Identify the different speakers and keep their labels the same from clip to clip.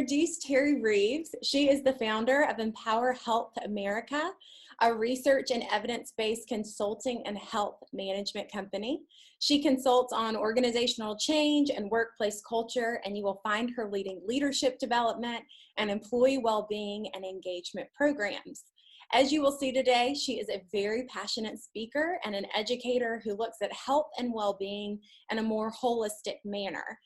Speaker 1: introduce Terrie Reeves. She is the founder of Empower Health America, a research and evidence-based consulting and health management company. She consults on organizational change and workplace culture, and you will find her leading leadership development and employee well-being and engagement programs. As you will see today, she is a very passionate speaker and an educator who looks at health and well-being in a more holistic manner.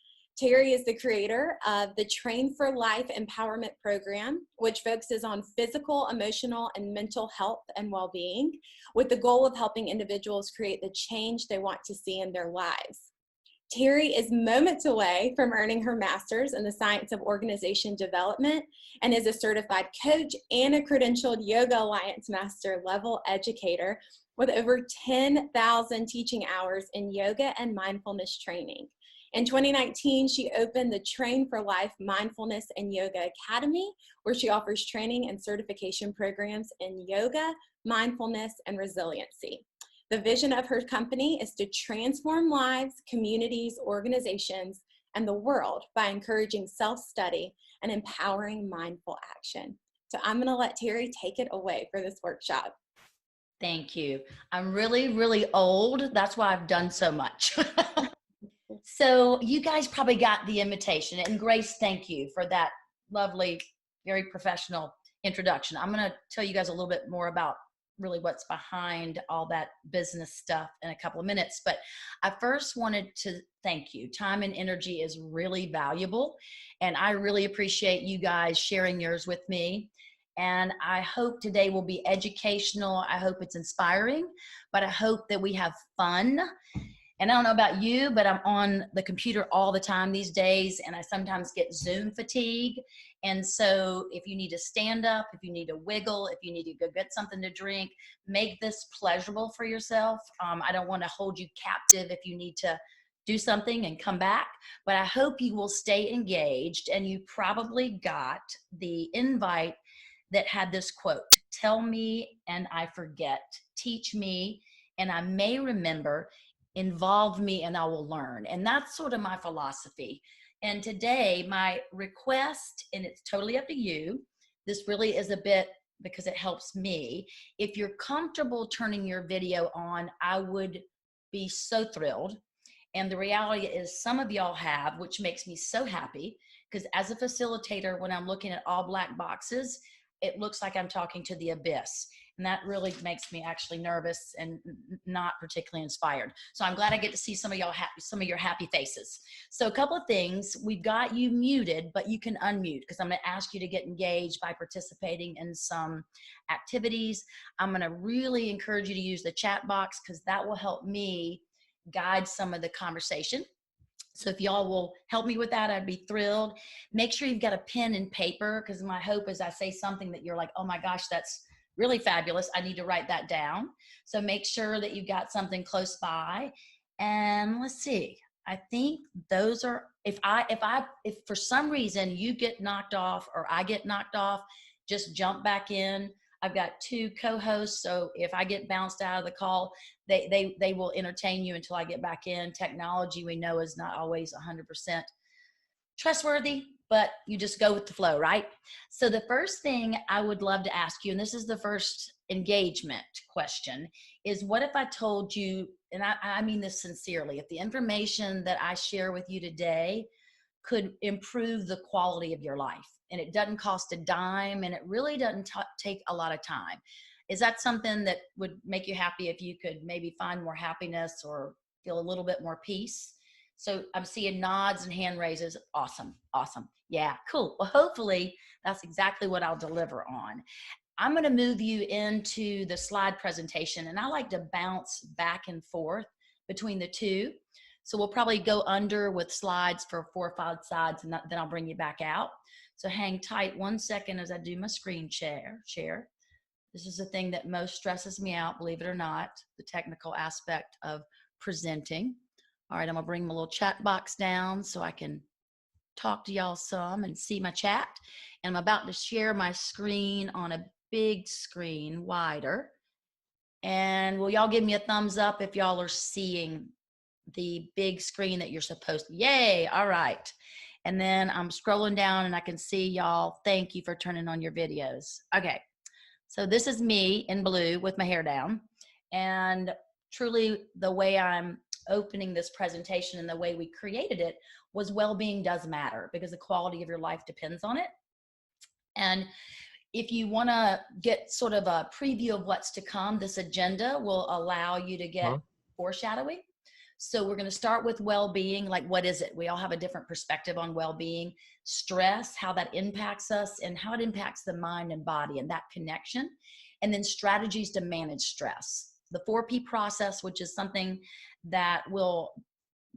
Speaker 1: Terrie is the creator of the Train for Life Empowerment Program, which focuses on physical, emotional, and mental health and well-being, with the goal of helping individuals create the change they want to see in their lives. Terrie is moments away from earning her master's in the science of organization development and is a certified coach and a credentialed Yoga Alliance Master level educator with over 10,000 teaching hours in yoga and mindfulness training. In 2019, she opened the Train for Life Mindfulness and Yoga Academy, where she offers training and certification programs in yoga, mindfulness, and resiliency. The vision of her company is to transform lives, communities, organizations, and the world by encouraging self-study and empowering mindful action. So I'm going to let Terrie take it away for this workshop.
Speaker 2: Thank you. I'm really, really old. That's why I've done so much. So you guys probably got the invitation. And Grace, thank you for that lovely, very professional introduction. I'm going to tell you guys a little bit more about really what's behind all that business stuff in a couple of minutes. But I first wanted to thank you. Time and energy is really valuable. And I really appreciate you guys sharing yours with me. And I hope today will be educational. I hope it's inspiring, but I hope that we have fun. And I don't know about you, but I'm on the computer all the time these days, and I sometimes get Zoom fatigue. And so if you need to stand up, if you need to wiggle, if you need to go get something to drink, make this pleasurable for yourself. I don't want to hold you captive if you need to do something and come back, but I hope you will stay engaged. And you probably got the invite that had this quote: "Tell me and I forget, teach me and I may remember, involve me and I will learn." And that's sort of my philosophy. And today my request, and it's totally up to you, this really is a bit because it helps me. If you're comfortable turning your video on, I would be so thrilled. And the reality is some of y'all have, which makes me so happy, because as a facilitator, when I'm looking at all black boxes, it looks like I'm talking to the abyss. And that really makes me actually nervous and not particularly inspired. So I'm glad I get to see some of y'all some of your happy faces. So a couple of things: we've got you muted, but you can unmute, because I'm going to ask you to get engaged by participating in some activities. I'm going to really encourage you to use the chat box, because that will help me guide some of the conversation. So if y'all will help me with that, I'd be thrilled. Make sure you've got a pen and paper, because my hope is I say something that you're like, oh my gosh, that's really fabulous, I need to write that down. So make sure that you've got something close by. And let's see, I think those are, if for some reason you get knocked off or I get knocked off, just jump back in. I've got two co-hosts, so if I get bounced out of the call, they will entertain you until I get back in. Technology, we know, is not always 100% trustworthy, but you just go with the flow, right? So the first thing I would love to ask you, and this is the first engagement question, is what if I told you, and I mean this sincerely, if the information that I share with you today could improve the quality of your life, and it doesn't cost a dime, and it really doesn't take a lot of time. Is that something that would make you happy if you could maybe find more happiness or feel a little bit more peace? So I'm seeing nods and hand raises. Awesome. Awesome. Yeah, cool. Well, hopefully that's exactly what I'll deliver on. I'm going to move you into the slide presentation, and I like to bounce back and forth between the two. So we'll probably go under with slides for 4 or 5 slides, and then I'll bring you back out. So hang tight 1 second as I do my screen share. This is the thing that most stresses me out, believe it or not, the technical aspect of presenting. All right, I'm gonna bring my little chat box down so I can talk to y'all some and see my chat. And I'm about to share my screen on a big screen, wider. And will y'all give me a thumbs up if y'all are seeing the big screen that you're supposed to? Yay, all right. And then I'm scrolling down and I can see y'all. Thank you for turning on your videos. Okay. So this is me in blue with my hair down. And truly the way I'm opening this presentation and the way we created it was well-being does matter, because the quality of your life depends on it. And if you want to get sort of a preview of what's to come, this agenda will allow you to get foreshadowing. So we're going to start with well-being. Like, what is it? We all have a different perspective on well-being. Stress, how that impacts us and how it impacts the mind and body and that connection. And then strategies to manage stress. The 4P process, which is something that will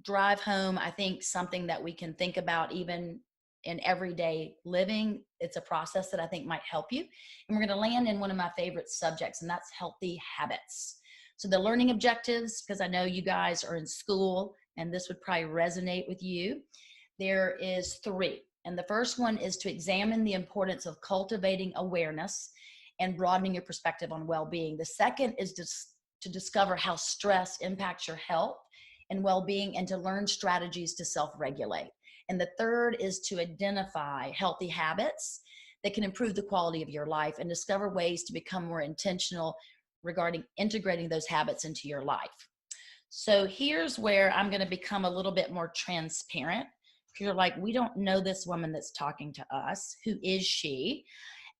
Speaker 2: drive home, I think, something that we can think about even in everyday living. It's a process that I think might help you. And we're going to land in one of my favorite subjects, and that's healthy habits. So the learning objectives, because I know you guys are in school and this would probably resonate with you. There is 3. And the first one is to examine the importance of cultivating awareness and broadening your perspective on well-being. The second is to discover how stress impacts your health and well-being, and to learn strategies to self-regulate. And the third is to identify healthy habits that can improve the quality of your life and discover ways to become more intentional regarding integrating those habits into your life. So here's where I'm going to become a little bit more transparent. You're like, we don't know this woman that's talking to us. Who is she?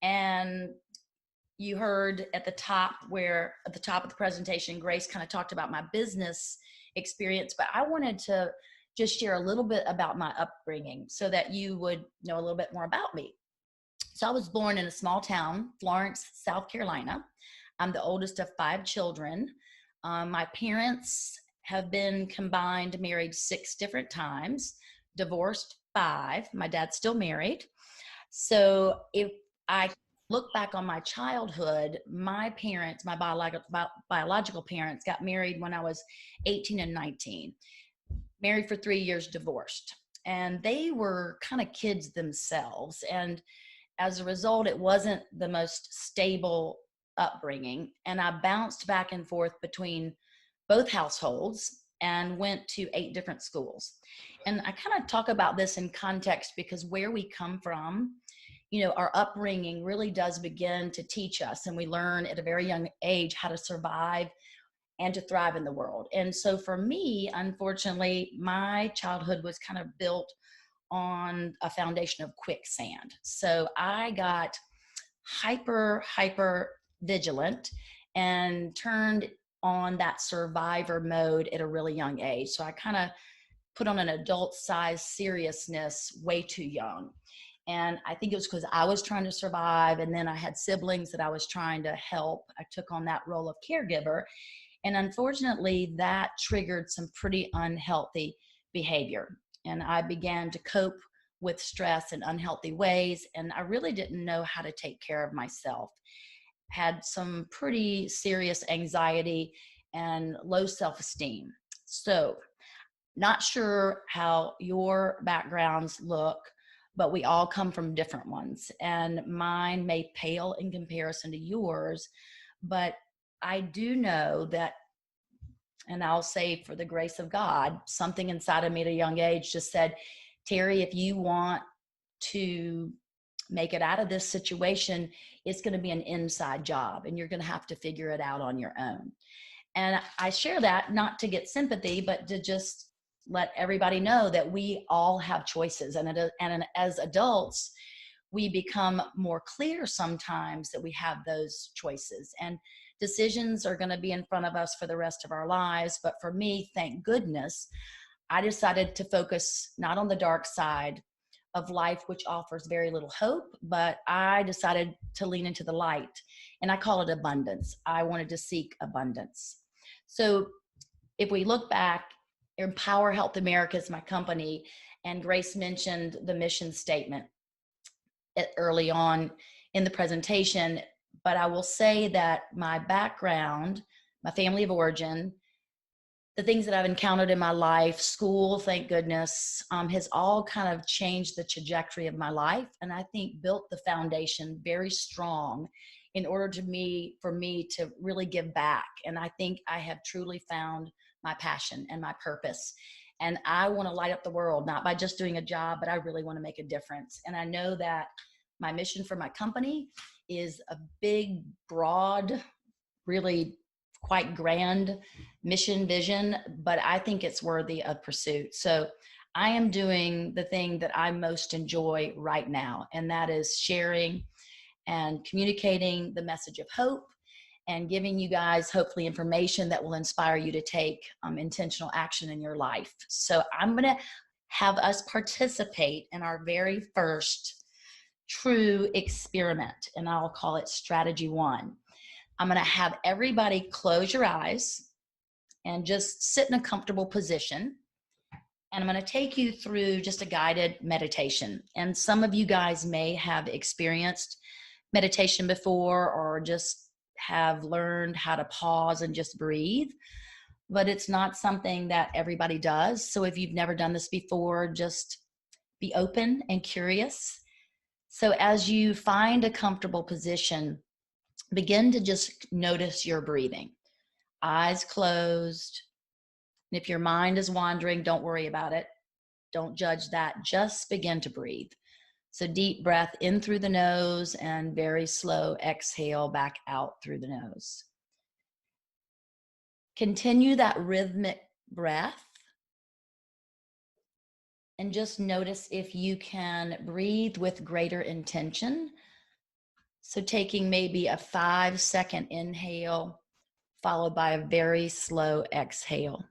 Speaker 2: And you heard at the top of the presentation, Grace kind of talked about my business experience, but I wanted to just share a little bit about my upbringing so that you would know a little bit more about me. So I was born in a small town, Florence, South Carolina. I'm the oldest of 5 children. My parents have been combined, married 6 different times, divorced 5. My dad's still married. So if I look back on my childhood, my parents, my biological parents, got married when I was 18 and 19. Married for 3 years, divorced. And they were kind of kids themselves. And as a result, it wasn't the most stable upbringing. And I bounced back and forth between both households and went to 8 different schools. And I kind of talk about this in context because where we come from, our upbringing really does begin to teach us, and we learn at a very young age how to survive and to thrive in the world. And so for me, unfortunately, my childhood was kind of built on a foundation of quicksand. So I got hyper vigilant and turned on that survivor mode at a really young age. So I kind of put on an adult size seriousness way too young. And I think it was because I was trying to survive, and then I had siblings that I was trying to help. I took on that role of caregiver. And unfortunately, that triggered some pretty unhealthy behavior. And I began to cope with stress in unhealthy ways. And I really didn't know how to take care of myself. Had some pretty serious anxiety and low self-esteem. So, not sure how your backgrounds look, but we all come from different ones. And mine may pale in comparison to yours, but I do know that, and I'll say for the grace of God, something inside of me at a young age just said, Terrie, if you want to make it out of this situation, it's going to be an inside job and you're going to have to figure it out on your own. And I share that not to get sympathy, but to just let everybody know that we all have choices. And as adults, we become more clear sometimes that we have those choices. And decisions are going to be in front of us for the rest of our lives. But for me, thank goodness, I decided to focus not on the dark side of life, which offers very little hope, but I decided to lean into the light. And I call it abundance. I wanted to seek abundance. So if we look back, Empower Health America is my company, and Grace mentioned the mission statement early on in the presentation, but I will say that my background, my family of origin, the things that I've encountered in my life, school, thank goodness, has all kind of changed the trajectory of my life, and I think built the foundation very strong in order for me to really give back. And I think I have truly found my passion and my purpose. And I want to light up the world, not by just doing a job, but I really want to make a difference. And I know that my mission for my company is a big, broad, really quite grand mission vision, but I think it's worthy of pursuit. So I am doing the thing that I most enjoy right now, and that is sharing and communicating the message of hope and giving you guys hopefully information that will inspire you to take intentional action in your life. So I'm going to have us participate in our very first true experiment, and I'll call it strategy 1. I'm going to have everybody close your eyes and just sit in a comfortable position. And I'm going to take you through just a guided meditation. And some of you guys may have experienced meditation before, or just have learned how to pause and just breathe, but it's not something that everybody does. So if you've never done this before, just be open and curious. So as you find a comfortable position, begin to just notice your breathing. Eyes closed. And if your mind is wandering, don't worry about it. Don't judge that. Just begin to breathe. So deep breath in through the nose and very slow exhale back out through the nose. Continue that rhythmic breath and just notice if you can breathe with greater intention. So taking maybe a 5-second inhale followed by a very slow exhale.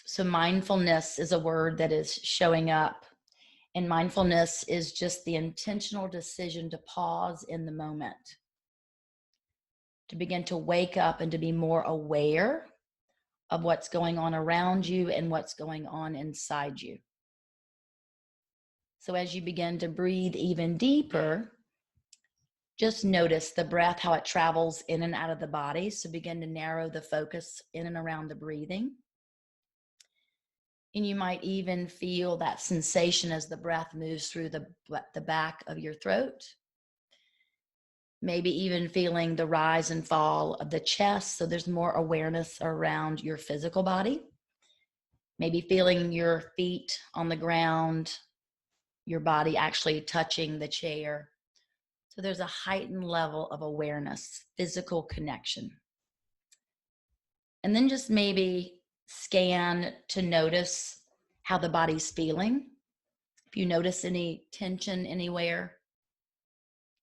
Speaker 2: So mindfulness is a word that is showing up. And mindfulness is just the intentional decision to pause in the moment, to begin to wake up and to be more aware of what's going on around you and what's going on inside you. So as you begin to breathe even deeper, just notice the breath, how it travels in and out of the body. So begin to narrow the focus in and around the breathing. And you might even feel that sensation as the breath moves through the back of your throat. Maybe even feeling the rise and fall of the chest. So there's more awareness around your physical body. Maybe feeling your feet on the ground, your body actually touching the chair. So there's a heightened level of awareness, physical connection. And then just maybe scan to notice how the body's feeling. If you notice any tension anywhere,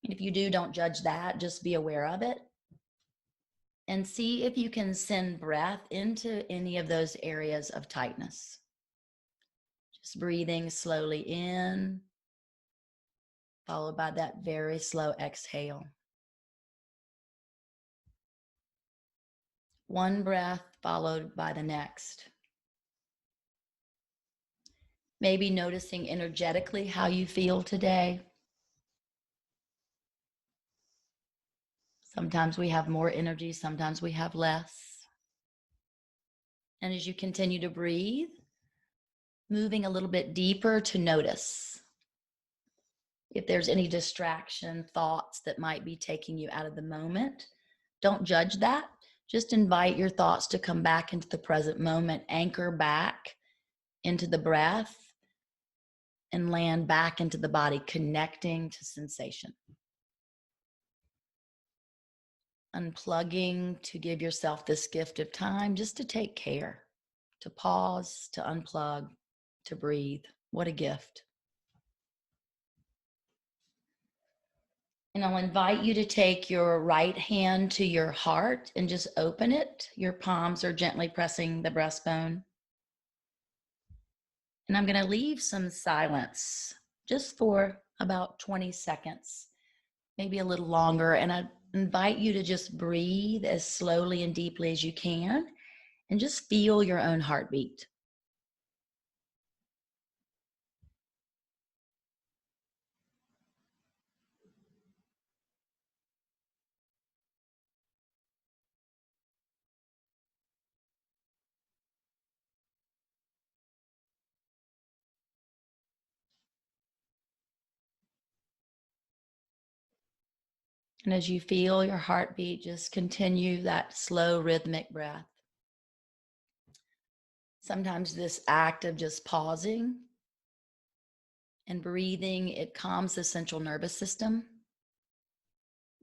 Speaker 2: and if you do, don't judge that, just be aware of it. And see if you can send breath into any of those areas of tightness. Just breathing slowly in, followed by that very slow exhale. One breath followed by the next. Maybe noticing energetically how you feel today. Sometimes we have more energy, sometimes we have less. And as you continue to breathe, moving a little bit deeper to notice if there's any distraction, thoughts that might be taking you out of the moment. Don't judge that. Just invite your thoughts to come back into the present moment, anchor back into the breath, and land back into the body, connecting to sensation. Unplugging to give yourself this gift of time just to take care, to pause, to unplug, to breathe. What a gift. And I'll invite you to take your right hand to your heart and just open it. Your palms are gently pressing the breastbone. And I'm going to leave some silence just for about 20 seconds, maybe a little longer. And I invite you to just breathe as slowly and deeply as you can and just feel your own heartbeat. And as you feel your heartbeat, just continue that slow rhythmic breath. Sometimes this act of just pausing and breathing, it calms the central nervous system,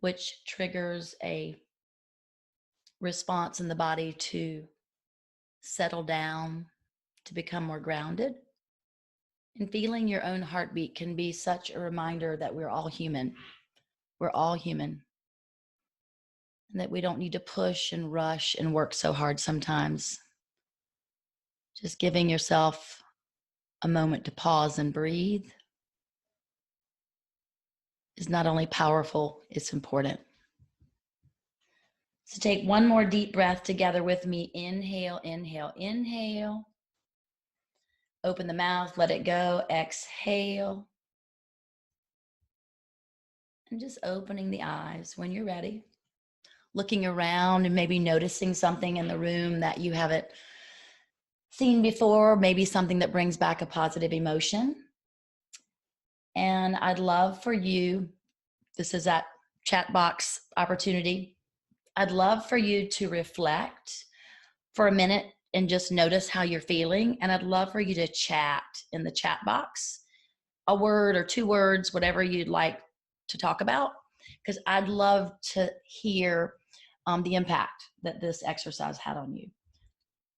Speaker 2: which triggers a response in the body to settle down, to become more grounded. And feeling your own heartbeat can be such a reminder that we're all human. We're all human. And that we don't need to push and rush and work so hard sometimes. Just giving yourself a moment to pause and breathe is not only powerful, it's important. So take one more deep breath together with me. Inhale, inhale, inhale. Open the mouth, let it go. Exhale. And just opening the eyes when you're ready. Looking around and maybe noticing something in the room that you haven't seen before, maybe something that brings back a positive emotion. And I'd love for you, this is that chat box opportunity, I'd love for you to reflect for a minute and just notice how you're feeling. And I'd love for you to chat in the chat box, a word or 2 words, whatever you'd like to talk about, because I'd love to hear the impact that this exercise had on you.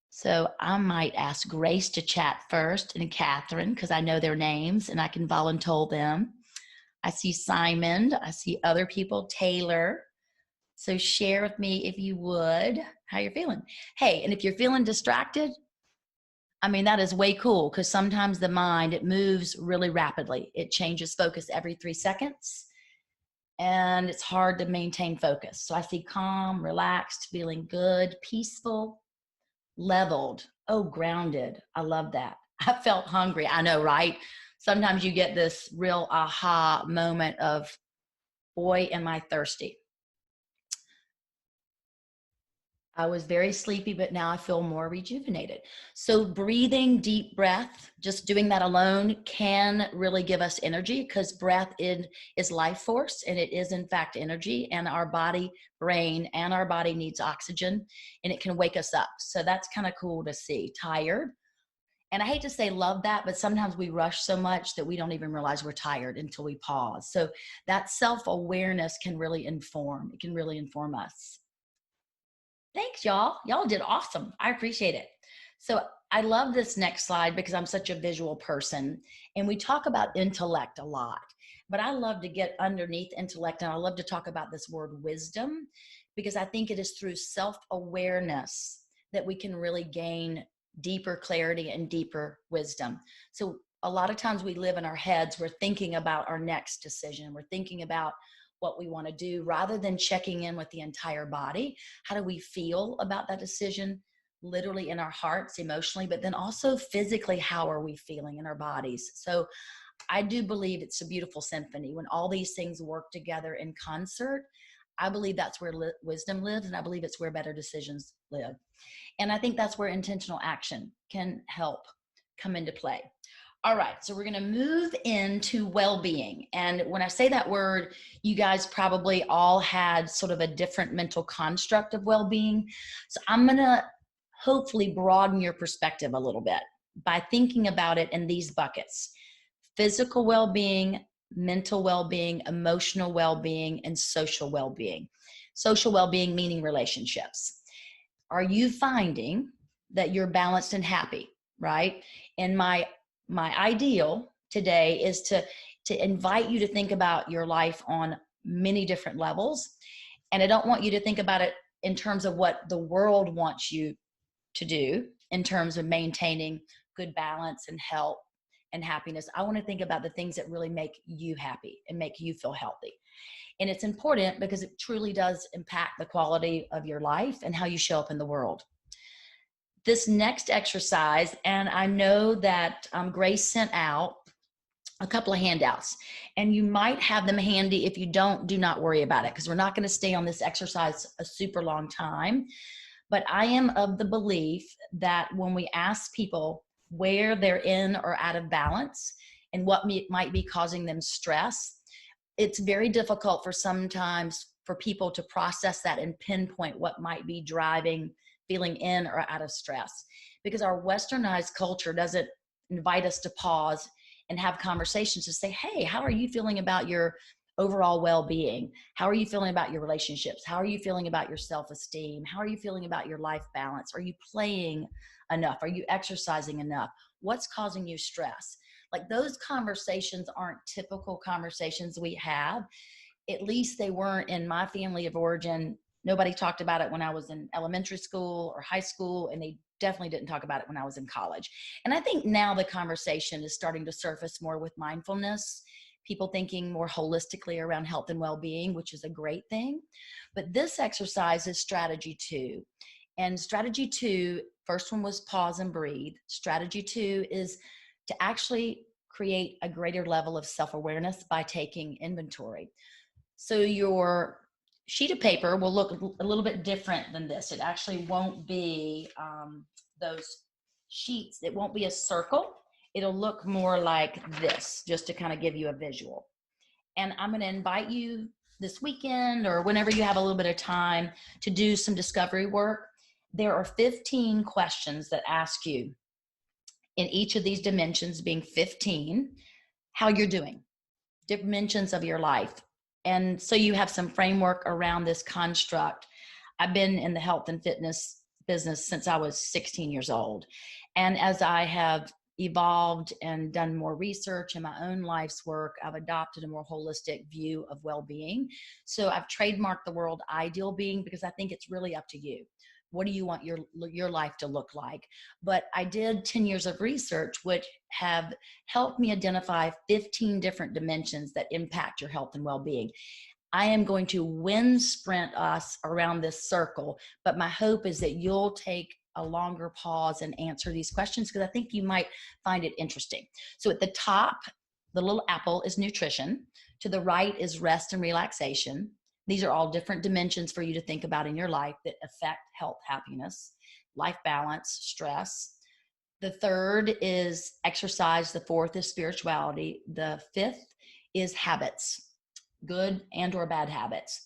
Speaker 2: So I might ask Grace to chat first and Catherine, because I know their names and I can volunteer them. I see Simon, I see other people, Taylor. So share with me, if you would, how you're feeling. Hey, and if you're feeling distracted, I mean, that is way cool, because sometimes the mind, it moves really rapidly. It changes focus every 3 seconds, and it's hard to maintain focus. So I see calm, relaxed, feeling good, peaceful, leveled, oh, grounded. I love that. I felt hungry. I know, right? Sometimes you get this real aha moment of, boy, am I thirsty. I was very sleepy, but now I feel more rejuvenated. So breathing, deep breath, just doing that alone can really give us energy, because breath is life force, and it is in fact energy, and our body, brain, and our body needs oxygen, and it can wake us up. So that's kind of cool to see. Tired. And I hate to say love that, but sometimes we rush so much that we don't even realize we're tired until we pause. So that self-awareness can really inform. It can really inform us. Thanks, y'all. Y'all did awesome. I appreciate it. So I love this next slide because I'm such a visual person, and we talk about intellect a lot, but I love to get underneath intellect, and I love to talk about this word wisdom, because I think it is through self-awareness that we can really gain deeper clarity and deeper wisdom. So a lot of times we live in our heads, we're thinking about our next decision, we're thinking about what we want to do, rather than checking in with the entire body. How do we feel about that decision, literally in our hearts, emotionally, but then also physically, how are we feeling in our bodies? So I do believe it's a beautiful symphony when all these things work together in concert. I believe that's where wisdom lives, and I believe it's where better decisions live. And I think that's where intentional action can help come into play. All right, so we're going to move into well-being. And when I say that word, you guys probably all had sort of a different mental construct of well-being. So I'm going to hopefully broaden your perspective a little bit by thinking about it in these buckets: physical well-being, mental well-being, emotional well-being, and social well-being. Social well-being meaning relationships. Are you finding that you're balanced and happy, right? And my ideal today is to invite you to think about your life on many different levels. And I don't want you to think about it in terms of what the world wants you to do in terms of maintaining good balance and health and happiness. I want to think about the things that really make you happy and make you feel healthy. And it's important because it truly does impact the quality of your life and how you show up in the world. This next exercise, and I know that Grace sent out a couple of handouts, and you might have them handy. If you don't, do not worry about it, because we're not going to stay on this exercise a super long time. But I am of the belief that when we ask people where they're in or out of balance and what might be causing them stress, it's very difficult for sometimes for people to process that and pinpoint what might be driving feeling in or out of stress, because our westernized culture doesn't invite us to pause and have conversations to say, hey, how are you feeling about your overall well-being? How are you feeling about your relationships? How are you feeling about your self-esteem? How are you feeling about your life balance? Are you playing enough? Are you exercising enough? What's causing you stress? Like, those conversations aren't typical conversations we have. At least they weren't in my family of origin. Nobody talked about it when I was in elementary school or high school, and they definitely didn't talk about it when I was in college. And I think now the conversation is starting to surface more with mindfulness, people thinking more holistically around health and well-being, which is a great thing. But this exercise is strategy 2. And strategy 2, first one was pause and breathe. Strategy 2 is to actually create a greater level of self-awareness by taking inventory. So your sheet of paper will look a little bit different than this. It actually won't be those sheets. It won't be a circle. It'll look more like this, just to kind of give you a visual. And I'm going to invite you this weekend or whenever you have a little bit of time to do some discovery work. There are 15 questions that ask you in each of these dimensions, being 15, how you're doing, dimensions of your life. And so you have some framework around this construct. I've been in the health and fitness business since I was 16 years old. And as I have evolved and done more research in my own life's work, I've adopted a more holistic view of well-being. So I've trademarked the word ideal being, because I think it's really up to you. What do you want your life to look like? But I did 10 years of research, which have helped me identify 15 different dimensions that impact your health and well-being. I am going to wind sprint us around this circle, but my hope is that you'll take a longer pause and answer these questions, because I think you might find it interesting. So at the top, the little apple is nutrition. To the right is rest and relaxation. These are all different dimensions for you to think about in your life that affect health, happiness, life balance, stress. The third is exercise. The fourth is spirituality. The fifth is habits, good and or bad habits.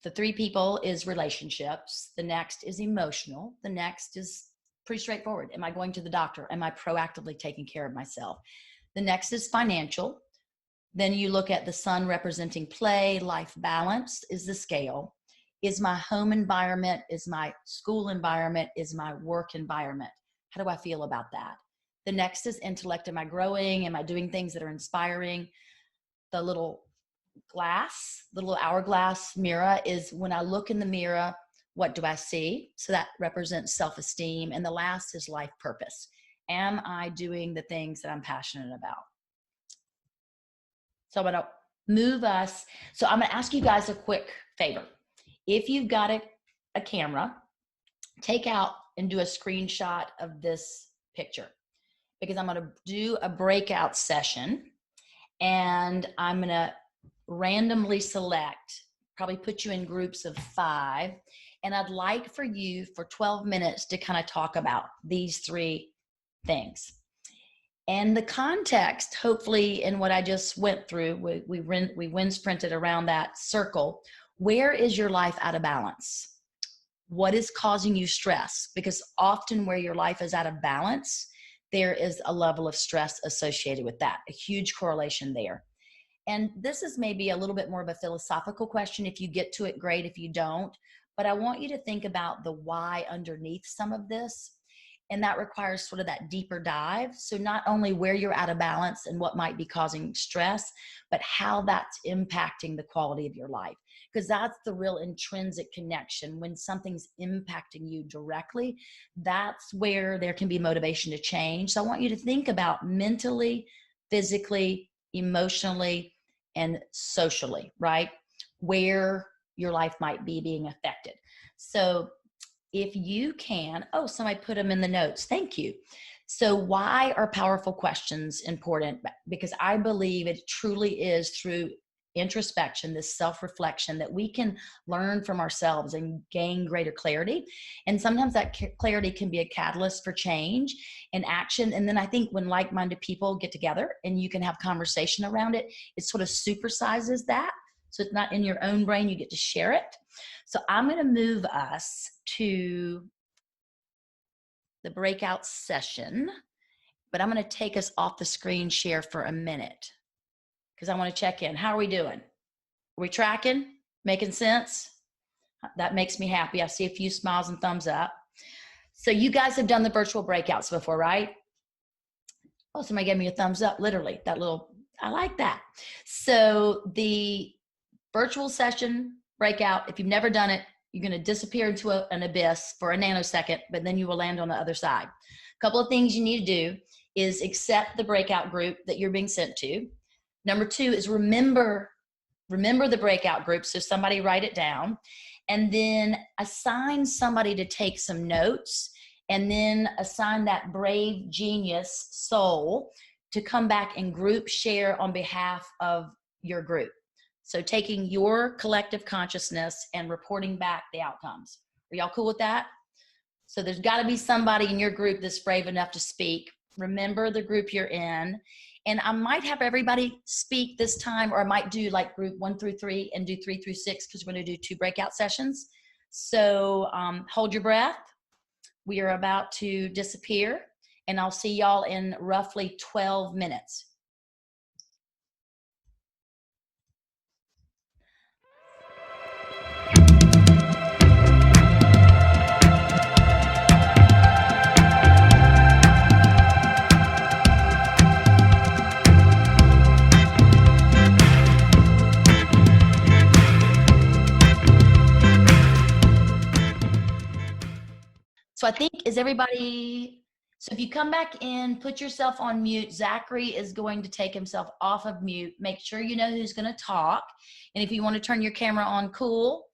Speaker 2: The three people is relationships. The next is emotional. The next is pretty straightforward. Am I going to the doctor? Am I proactively taking care of myself? The next is financial. Then you look at the sun representing play, life balance is the scale. Is my home environment, is my school environment, is my work environment? How do I feel about that? The next is intellect. Am I growing? Am I doing things that are inspiring? The little glass, the little hourglass mirror is when I look in the mirror, what do I see? So that represents self-esteem. And the last is life purpose. Am I doing the things that I'm passionate about? So I'm going to move us. So I'm going to ask you guys a quick favor. If you've got a camera, take out and do a screenshot of this picture, because I'm going to do a breakout session, and I'm going to randomly select, probably put you in groups of 5. And I'd like for you for 12 minutes to kind of talk about these 3 things. And the context, hopefully, in what I just went through, we wind sprinted around that circle. Where is your life out of balance? What is causing you stress? Because often where your life is out of balance, there is a level of stress associated with that, a huge correlation there. And this is maybe a little bit more of a philosophical question. If you get to it, great. If you don't, but I want you to think about the why underneath some of this. And that requires sort of that deeper dive. So not only where you're out of balance and what might be causing stress, but how that's impacting the quality of your life. Because that's the real intrinsic connection. When something's impacting you directly, that's where there can be motivation to change. So I want you to think about mentally, physically, emotionally, and socially, right? Where your life might be being affected. So if you can, oh, somebody put them in the notes. Thank you. So why are powerful questions important? Because I believe it truly is through introspection, this self-reflection, that we can learn from ourselves and gain greater clarity. And sometimes that clarity can be a catalyst for change and action. And then I think when like-minded people get together and you can have conversation around it, it sort of supersizes that. So it's not in your own brain, you get to share it. So I'm going to move us to the breakout session, but I'm going to take us off the screen share for a minute because I want to check in. How are we doing? Are we tracking? Making sense? That makes me happy. I see a few smiles and thumbs up. So you guys have done the virtual breakouts before, right? Oh, somebody gave me a thumbs up, literally. That little, I like that. So the virtual session breakout, if you've never done it, you're going to disappear into an abyss for a nanosecond, but then you will land on the other side. A couple of things you need to do is accept the breakout group that you're being sent to. Number 2 is remember the breakout group. So somebody write it down, and then assign somebody to take some notes, and then assign that brave genius soul to come back and group share on behalf of your group. So taking your collective consciousness and reporting back the outcomes. Are y'all cool with that? So there's got to be somebody in your group that's brave enough to speak. Remember the group you're in. And I might have everybody speak this time, or I might do like group 1 through 3 and do 3 through 6 because we're going to do 2 breakout sessions. So hold your breath. We are about to disappear, and I'll see y'all in roughly 12 minutes. So I think, is everybody, so if you come back in, put yourself on mute. Zachary is going to take himself off of mute. Make sure you know who's going to talk. And if you want to turn your camera on, cool.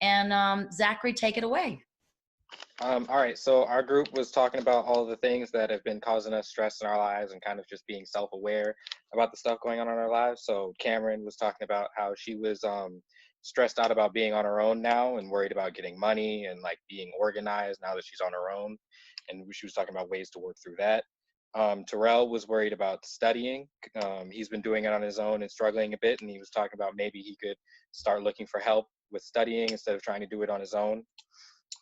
Speaker 2: And Zachary, take it away.
Speaker 3: All right, so our group was talking about all of the things that have been causing us stress in our lives and kind of just being self-aware about the stuff going on in our lives. So Cameron was talking about how she was stressed out about being on her own now and worried about getting money and like being organized now that she's on her own. And she was talking about ways to work through that. Terrell was worried about studying. He's been doing it on his own and struggling a bit. And he was talking about maybe he could start looking for help with studying instead of trying to do it on his own.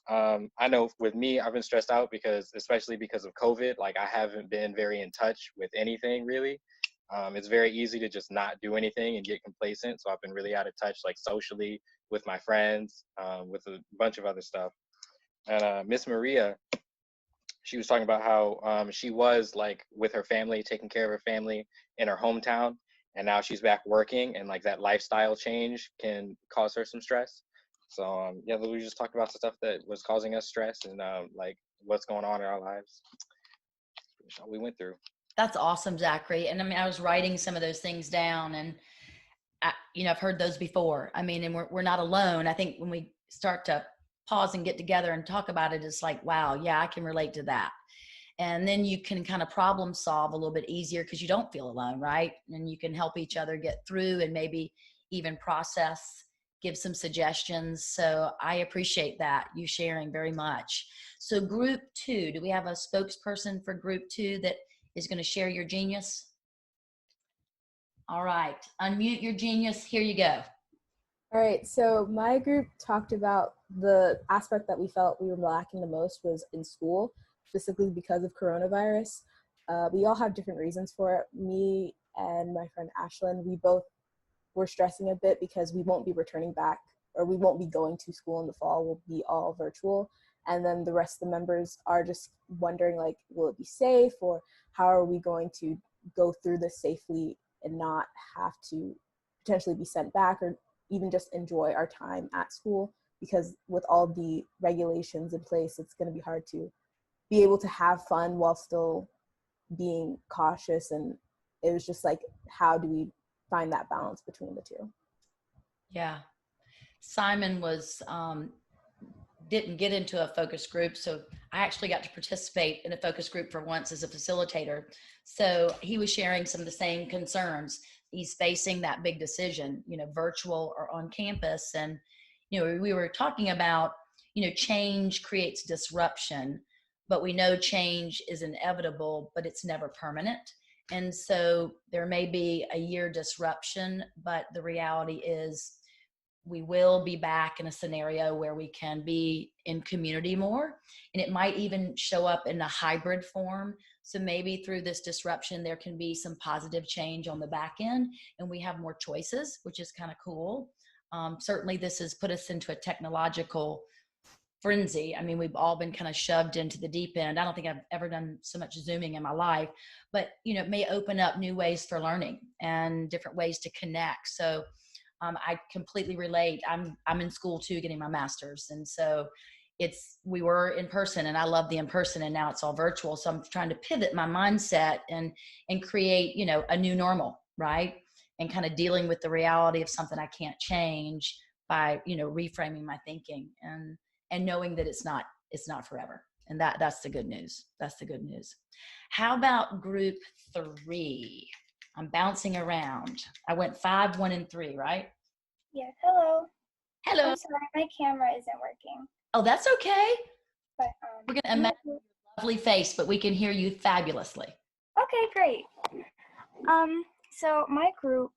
Speaker 3: I know with me, I've been stressed out because, especially because of COVID, like I haven't been very in touch with anything really. It's very easy to just not do anything and get complacent. So I've been really out of touch, like socially, with my friends, with a bunch of other stuff. And Miss Maria, she was talking about how she was like with her family, taking care of her family in her hometown, and now she's back working, and like that lifestyle change can cause her some stress. So yeah, we just talked about the stuff that was causing us stress and like what's going on in our lives. That's all we went through.
Speaker 2: That's awesome, Zachary. And I mean, I was writing some of those things down, and I've heard those before. I mean, and we're not alone. I think when we start to pause and get together and talk about it, it's like, wow, yeah, I can relate to that. And then you can kind of problem solve a little bit easier because you don't feel alone, right? And you can help each other get through and maybe even process, give some suggestions. So I appreciate that, you sharing very much. So group 2, do we have a spokesperson for group 2 that is going to share your genius? All right, unmute your genius. Here you go.
Speaker 4: All right, so my group talked about the aspect that we felt we were lacking the most was in school, specifically because of coronavirus. We all have different reasons for it. Me and my friend Ashlyn, we both were stressing a bit because we won't be returning back, or we won't be going to school in the fall. We'll be all virtual. And then the rest of the members are just wondering, like, will it be safe, or how are we going to go through this safely and not have to potentially be sent back, or even just enjoy our time at school, because with all the regulations in place, it's going to be hard to be able to have fun while still being cautious. And it was just like, how do we find that balance between the two?
Speaker 2: Yeah. Simon was, didn't get into a focus group. So I actually got to participate in a focus group for once as a facilitator. So he was sharing some of the same concerns. He's facing that big decision, virtual or on campus. And, we were talking about, change creates disruption, but we know change is inevitable, but it's never permanent. And so there may be a year disruption, but the reality is we will be back in a scenario where we can be in community more, and it might even show up in a hybrid form. So maybe through this disruption, there can be some positive change on the back end, and we have more choices, which is kind of cool. Certainly this has put us into a technological frenzy. I mean, we've all been kind of shoved into the deep end. I don't think I've ever done so much Zooming in my life, but it may open up new ways for learning and different ways to connect. So I completely relate. I'm in school too, getting my master's. And so we were in person, and I love the in person, and now it's all virtual. So I'm trying to pivot my mindset and create, a new normal, right? And kind of dealing with the reality of something I can't change by, reframing my thinking and knowing that it's not forever. And that's the good news. That's the good news. How about group 3? I'm bouncing around. I went 5, 1, and 3, right?
Speaker 5: Yeah, hello.
Speaker 2: Hello.
Speaker 5: I'm sorry, my camera isn't working.
Speaker 2: Oh, that's okay.
Speaker 5: But
Speaker 2: We're going to imagine your lovely face, but we can hear you fabulously.
Speaker 5: Okay, great. So my group,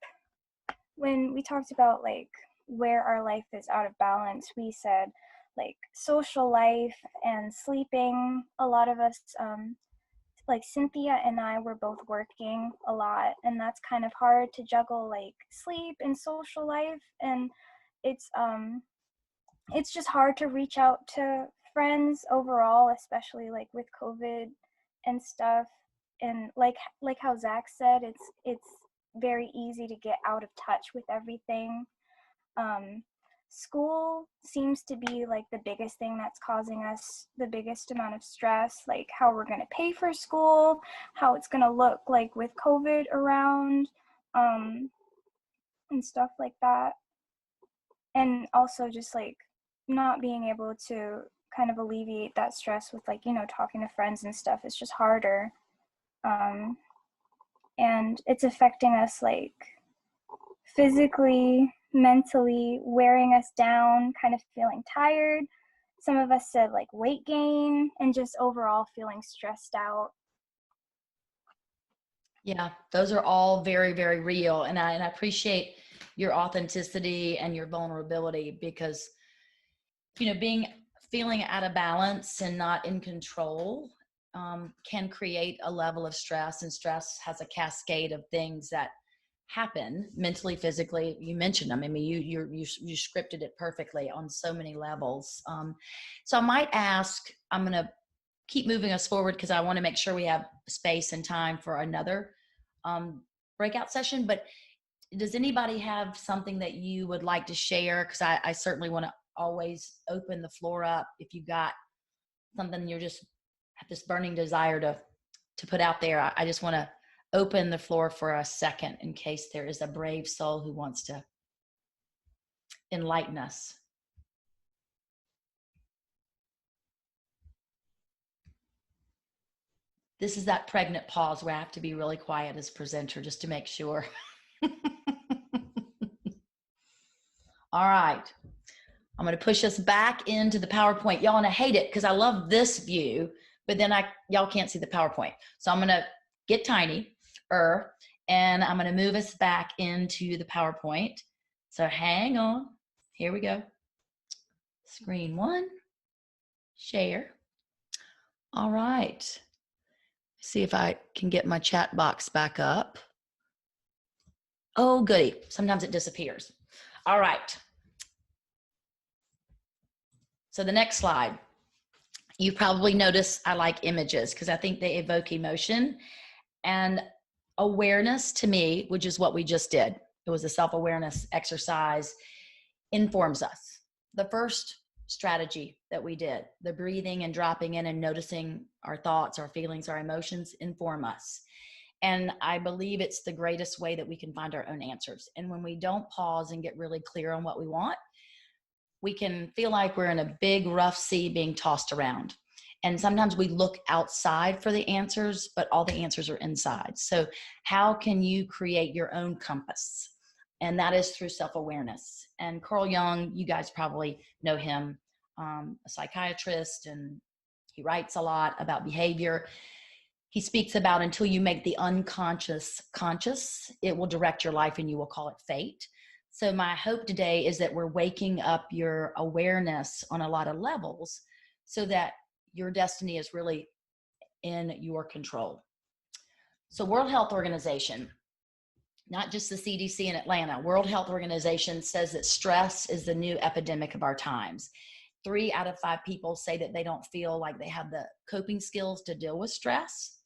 Speaker 5: when we talked about like where our life is out of balance, we said like social life and sleeping. A lot of us, like Cynthia and I were both working a lot, and that's kind of hard to juggle like sleep and social life, and it's just hard to reach out to friends overall, especially like with COVID and stuff. And like how Zach said, it's very easy to get out of touch with everything. School seems to be like the biggest thing that's causing us the biggest amount of stress, like how we're going to pay for school, how it's going to look like with COVID around, and stuff like that. And also just like not being able to kind of alleviate that stress with like, talking to friends and stuff. It's just harder. And it's affecting us like physically, mentally, wearing us down, kind of feeling tired. Some of us said like weight gain, and just overall feeling stressed out.
Speaker 2: Yeah, those are all very, very real. And I appreciate your authenticity and your vulnerability, because, feeling out of balance and not in control can create a level of stress, and stress has a cascade of things that happen mentally, physically. You mentioned them. I mean, you scripted it perfectly on so many levels. So I might ask, I'm going to keep moving us forward because I want to make sure we have space and time for another breakout session. But does anybody have something that you would like to share? Because I certainly want to always open the floor up. If you got something you're just have this burning desire to put out there, I just want to open the floor for a second in case there is a brave soul who wants to enlighten us. This is that pregnant pause where I have to be really quiet as presenter just to make sure. All right. I'm going to push us back into the PowerPoint. Y'all, and I hate it because I love this view, but then y'all can't see the PowerPoint. So I'm going to get tiny, and I'm going to move us back into the PowerPoint. So hang on. Here we go. Screen 1, share. All right. See if I can get my chat box back up. Oh, goody. Sometimes it disappears. All right. So the next slide. You probably notice I like images because I think they evoke emotion and awareness. To me, which is what we just did. It was a self-awareness exercise, informs us. The first strategy that we did, the breathing and dropping in and noticing our thoughts, our feelings, our emotions, inform us. And I believe it's the greatest way that we can find our own answers. And when we don't pause and get really clear on what we want, we can feel like we're in a big rough sea being tossed around. And sometimes we look outside for the answers, but all the answers are inside. So how can you create your own compass? And that is through self-awareness. And Carl Jung, you guys probably know him, a psychiatrist, and he writes a lot about behavior. He speaks about until you make the unconscious conscious, it will direct your life and you will call it fate. So my hope today is that we're waking up your awareness on a lot of levels so that your destiny is really in your control. So World Health Organization, not just the CDC in Atlanta, World Health Organization says that stress is the new epidemic of our times. 3 out of 5 people say that they don't feel like they have the coping skills to deal with stress.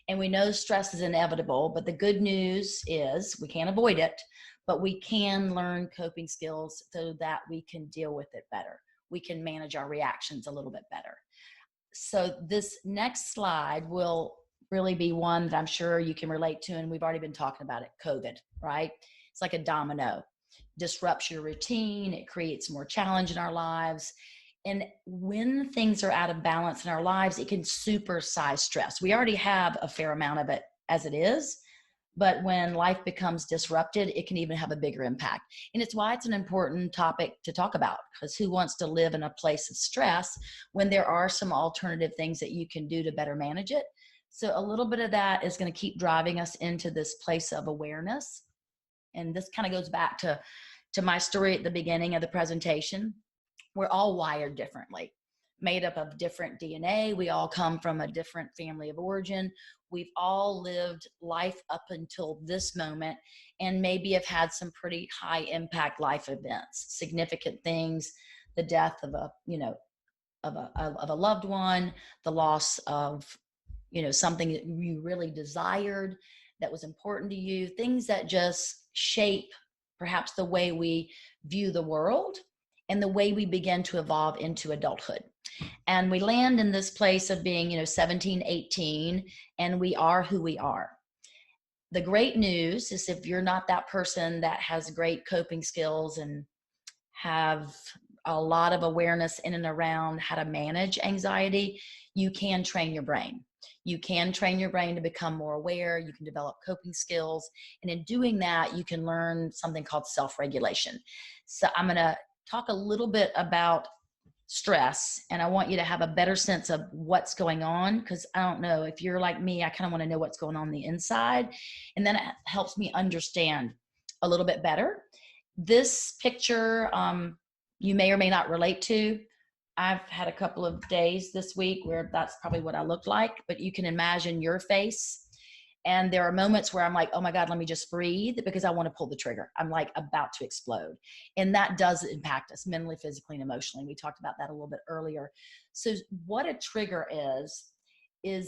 Speaker 2: And we know stress is inevitable, but the good news is we can't avoid it, but we can learn coping skills so that we can deal with it better. We can manage our reactions a little bit better. So this next slide will really be one that I'm sure you can relate to, and we've already been talking about it, COVID, right? It's like a domino. Disrupts your routine, it creates more challenge in our lives. And when things are out of balance in our lives, it can supersize stress. We already have a fair amount of it as it is, but when life becomes disrupted, it can even have a bigger impact. And it's why it's an important topic to talk about, because who wants to live in a place of stress when there are some alternative things that you can do to better manage it? So a little bit of that is going to keep driving us into this place of awareness. And this kind of goes back to my story at the beginning of the presentation. We're all wired differently, made up of different DNA. We all come from a different family of origin. We've all lived life up until this moment and maybe have had some pretty high impact life events, significant things, the death of a loved one, the loss of, something that you really desired that was important to you, things that just shape perhaps the way we view the world and the way we begin to evolve into adulthood. And we land in this place of being, 17, 18, and we are who we are. The great news is if you're not that person that has great coping skills and have a lot of awareness in and around how to manage anxiety, you can train your brain. You can train your brain to become more aware. You can develop coping skills. And in doing that, you can learn something called self-regulation. So I'm going to talk a little bit about stress, and I want you to have a better sense of what's going on, because I don't know, if you're like me, I kind of want to know what's going on the inside, and then it helps me understand a little bit better. This picture, you may or may not relate to. I've had a couple of days this week where that's probably what I looked like, but you can imagine your face. And there are moments where I'm like, oh my God, let me just breathe, because I want to pull the trigger. I'm like about to explode. And that does impact us mentally, physically, and emotionally. We talked about that a little bit earlier. So what a trigger is, and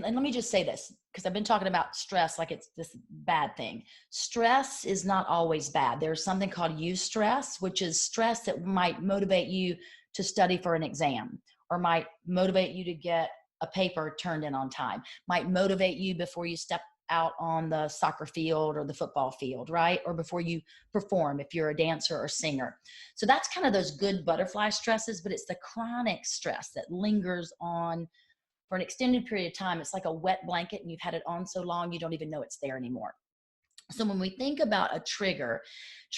Speaker 2: let me just say this, because I've been talking about stress like it's this bad thing. Stress is not always bad. There's something called eustress, which is stress that might motivate you to study for an exam, or might motivate you to get a paper turned in on time, might motivate you before you step out on the soccer field or the football field, right? Or before you perform, if you're a dancer or singer. So that's kind of those good butterfly stresses, but it's the chronic stress that lingers on for an extended period of time. It's like a wet blanket, and you've had it on so long, you don't even know it's there anymore. So when we think about a trigger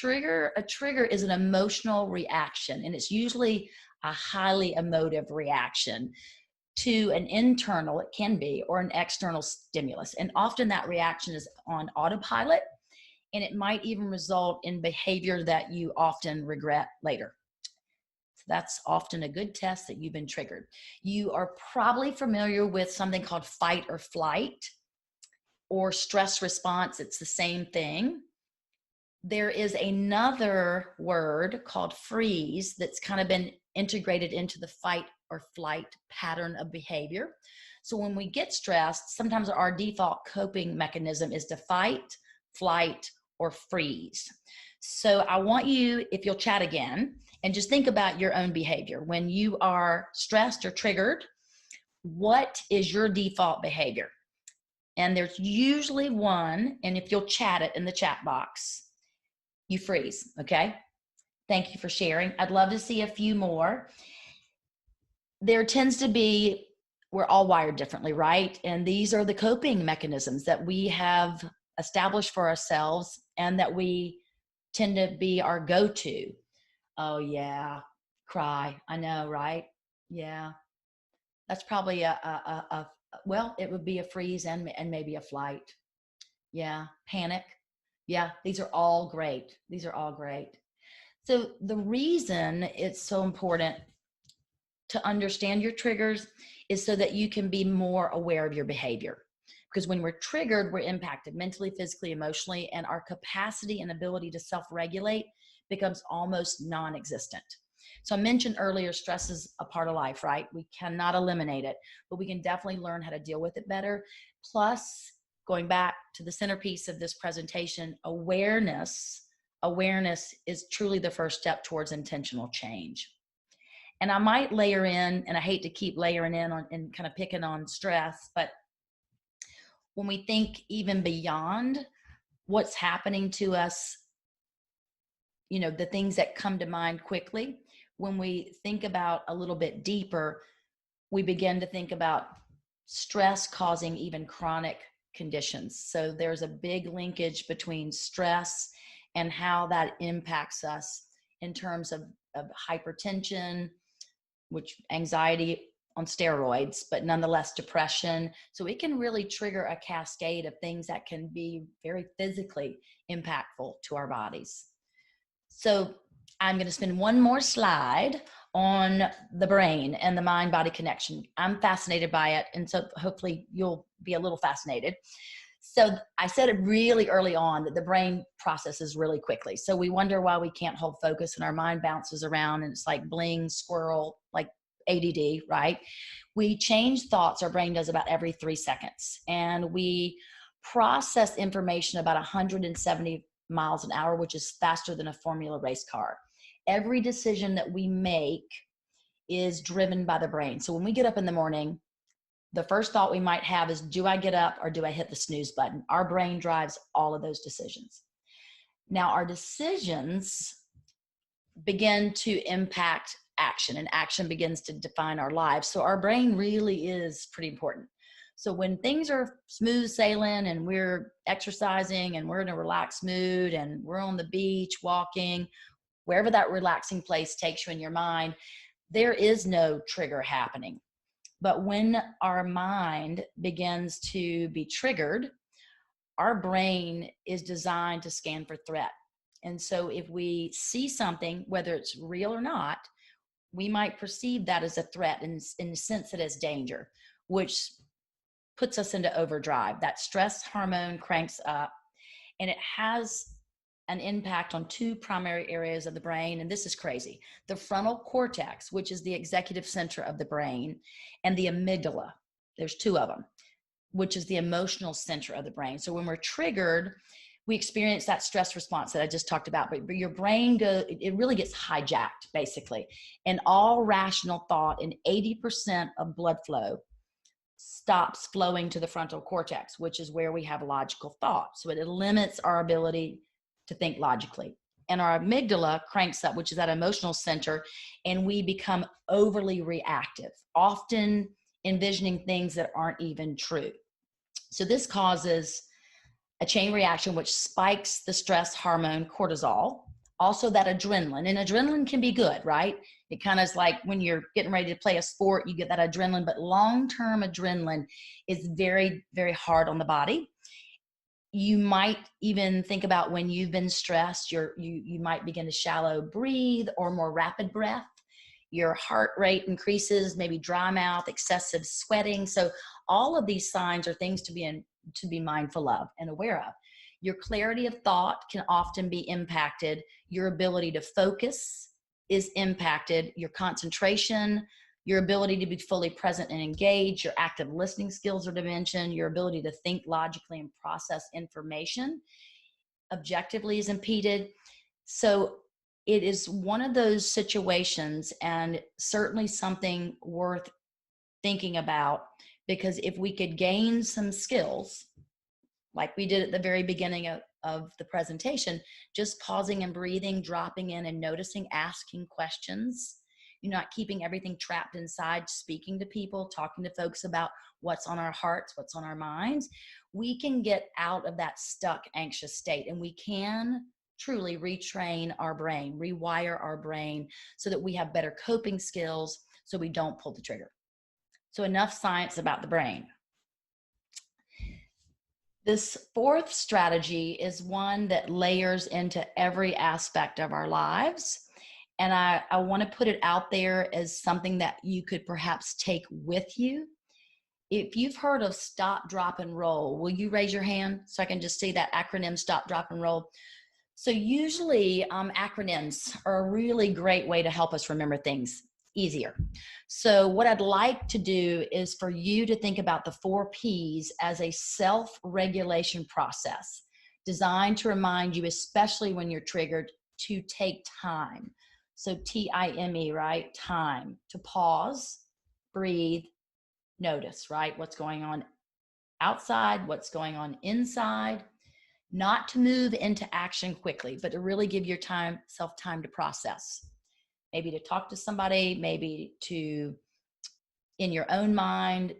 Speaker 2: is an emotional reaction, and it's usually a highly emotive reaction to an internal, it can be, or an external stimulus. And often that reaction is on autopilot, and it might even result in behavior that you often regret later. So that's often a good test that you've been triggered. You are probably familiar with something called fight or flight or stress response. It's the same thing. There is another word called freeze that's kind of been integrated into the fight or flight pattern of behavior. So when we get stressed, sometimes our default coping mechanism is to fight, flight, or freeze. So I want you, if you'll chat again, and just think about your own behavior. When you are stressed or triggered, what is your default behavior? And there's usually one, and if you'll chat it in the chat box, you freeze, okay? Thank you for sharing. I'd love to see a few more. There tends to be, we're all wired differently, right? And these are the coping mechanisms that we have established for ourselves and that we tend to be our go-to. Oh yeah, cry. I know, right? Yeah. That's probably well, it would be a freeze and maybe a flight. Yeah. Panic. Yeah, these are all great. These are all great. So the reason it's so important to understand your triggers is so that you can be more aware of your behavior. Because when we're triggered, we're impacted mentally, physically, emotionally, and our capacity and ability to self-regulate becomes almost non-existent. So I mentioned earlier, stress is a part of life, right? We cannot eliminate it, but we can definitely learn how to deal with it better. Plus, going back to the centerpiece of this presentation, awareness is truly the first step towards intentional change. And I might layer in, and I hate to keep layering in on and kind of picking on stress, but when we think even beyond what's happening to us, you know, the things that come to mind quickly, when we think about a little bit deeper, we begin to think about stress causing even chronic conditions. So there's a big linkage between stress and how that impacts us in terms of hypertension, which anxiety on steroids, but nonetheless depression. So it can really trigger a cascade of things that can be very physically impactful to our bodies. So I'm going to spend one more slide on the brain and the mind-body connection. I'm fascinated by it, and so hopefully you'll be a little fascinated. So I said it really early on that the brain processes really quickly. So we wonder why we can't hold focus and our mind bounces around and it's like bling, squirrel, like ADD, right? We change thoughts, our brain does about every 3 seconds. And we process information about 170 miles an hour, which is faster than a Formula race car. Every decision that we make is driven by the brain. So when we get up in the morning, the first thought we might have is, do I get up or do I hit the snooze button? Our brain drives all of those decisions. Now, our decisions begin to impact action, and action begins to define our lives. So our brain really is pretty important. So when things are smooth sailing and we're exercising and we're in a relaxed mood and we're on the beach walking, wherever that relaxing place takes you in your mind, there is no trigger happening. But when our mind begins to be triggered, our brain is designed to scan for threat. And so if we see something, whether it's real or not, we might perceive that as a threat and sense it as danger, which puts us into overdrive. That stress hormone cranks up, and it has an impact on 2 primary areas of the brain. And this is crazy. The frontal cortex, which is the executive center of the brain, and the amygdala. There's 2 of them, which is the emotional center of the brain. So when we're triggered, we experience that stress response that I just talked about, but your brain it really gets hijacked basically. And all rational thought and 80% of blood flow stops flowing to the frontal cortex, which is where we have logical thought. So it limits our ability to think logically. And our amygdala cranks up, which is that emotional center, and we become overly reactive, often envisioning things that aren't even true. So this causes a chain reaction which spikes the stress hormone cortisol, also that adrenaline. And adrenaline can be good, right? It kind of is like when you're getting ready to play a sport, you get that adrenaline, but long-term adrenaline is very, very hard on the body. You might even think about when you've been stressed, you might begin to shallow breathe or more rapid breath. Your heart rate increases, maybe dry mouth, excessive sweating. So all of these signs are things to be mindful of and aware of. Your clarity of thought can often be impacted. Your ability to focus is impacted. Your concentration, your ability to be fully present and engaged, your active listening skills are diminished, your ability to think logically and process information objectively is impeded. So it is one of those situations, and certainly something worth thinking about, because if we could gain some skills, like we did at the very beginning of the presentation, just pausing and breathing, dropping in and noticing, asking questions, you're not keeping everything trapped inside, speaking to people, talking to folks about what's on our hearts, what's on our minds, we can get out of that stuck, anxious state, and we can truly retrain our brain, rewire our brain so that we have better coping skills so we don't pull the trigger. So enough science about the brain. This fourth strategy is one that layers into every aspect of our lives. And I want to put it out there as something that you could perhaps take with you. If you've heard of stop, drop, and roll, will you raise your hand so I can just see that acronym, stop, drop, and roll? So usually acronyms are a really great way to help us remember things easier. So what I'd like to do is for you to think about the 4 Ps as a self-regulation process designed to remind you, especially when you're triggered, to take time. So T-I-M-E, right? Time. To pause, breathe, notice, right? What's going on outside, what's going on inside. Not to move into action quickly, but to really give your self time to process. Maybe to talk to somebody, maybe to, in your own mind,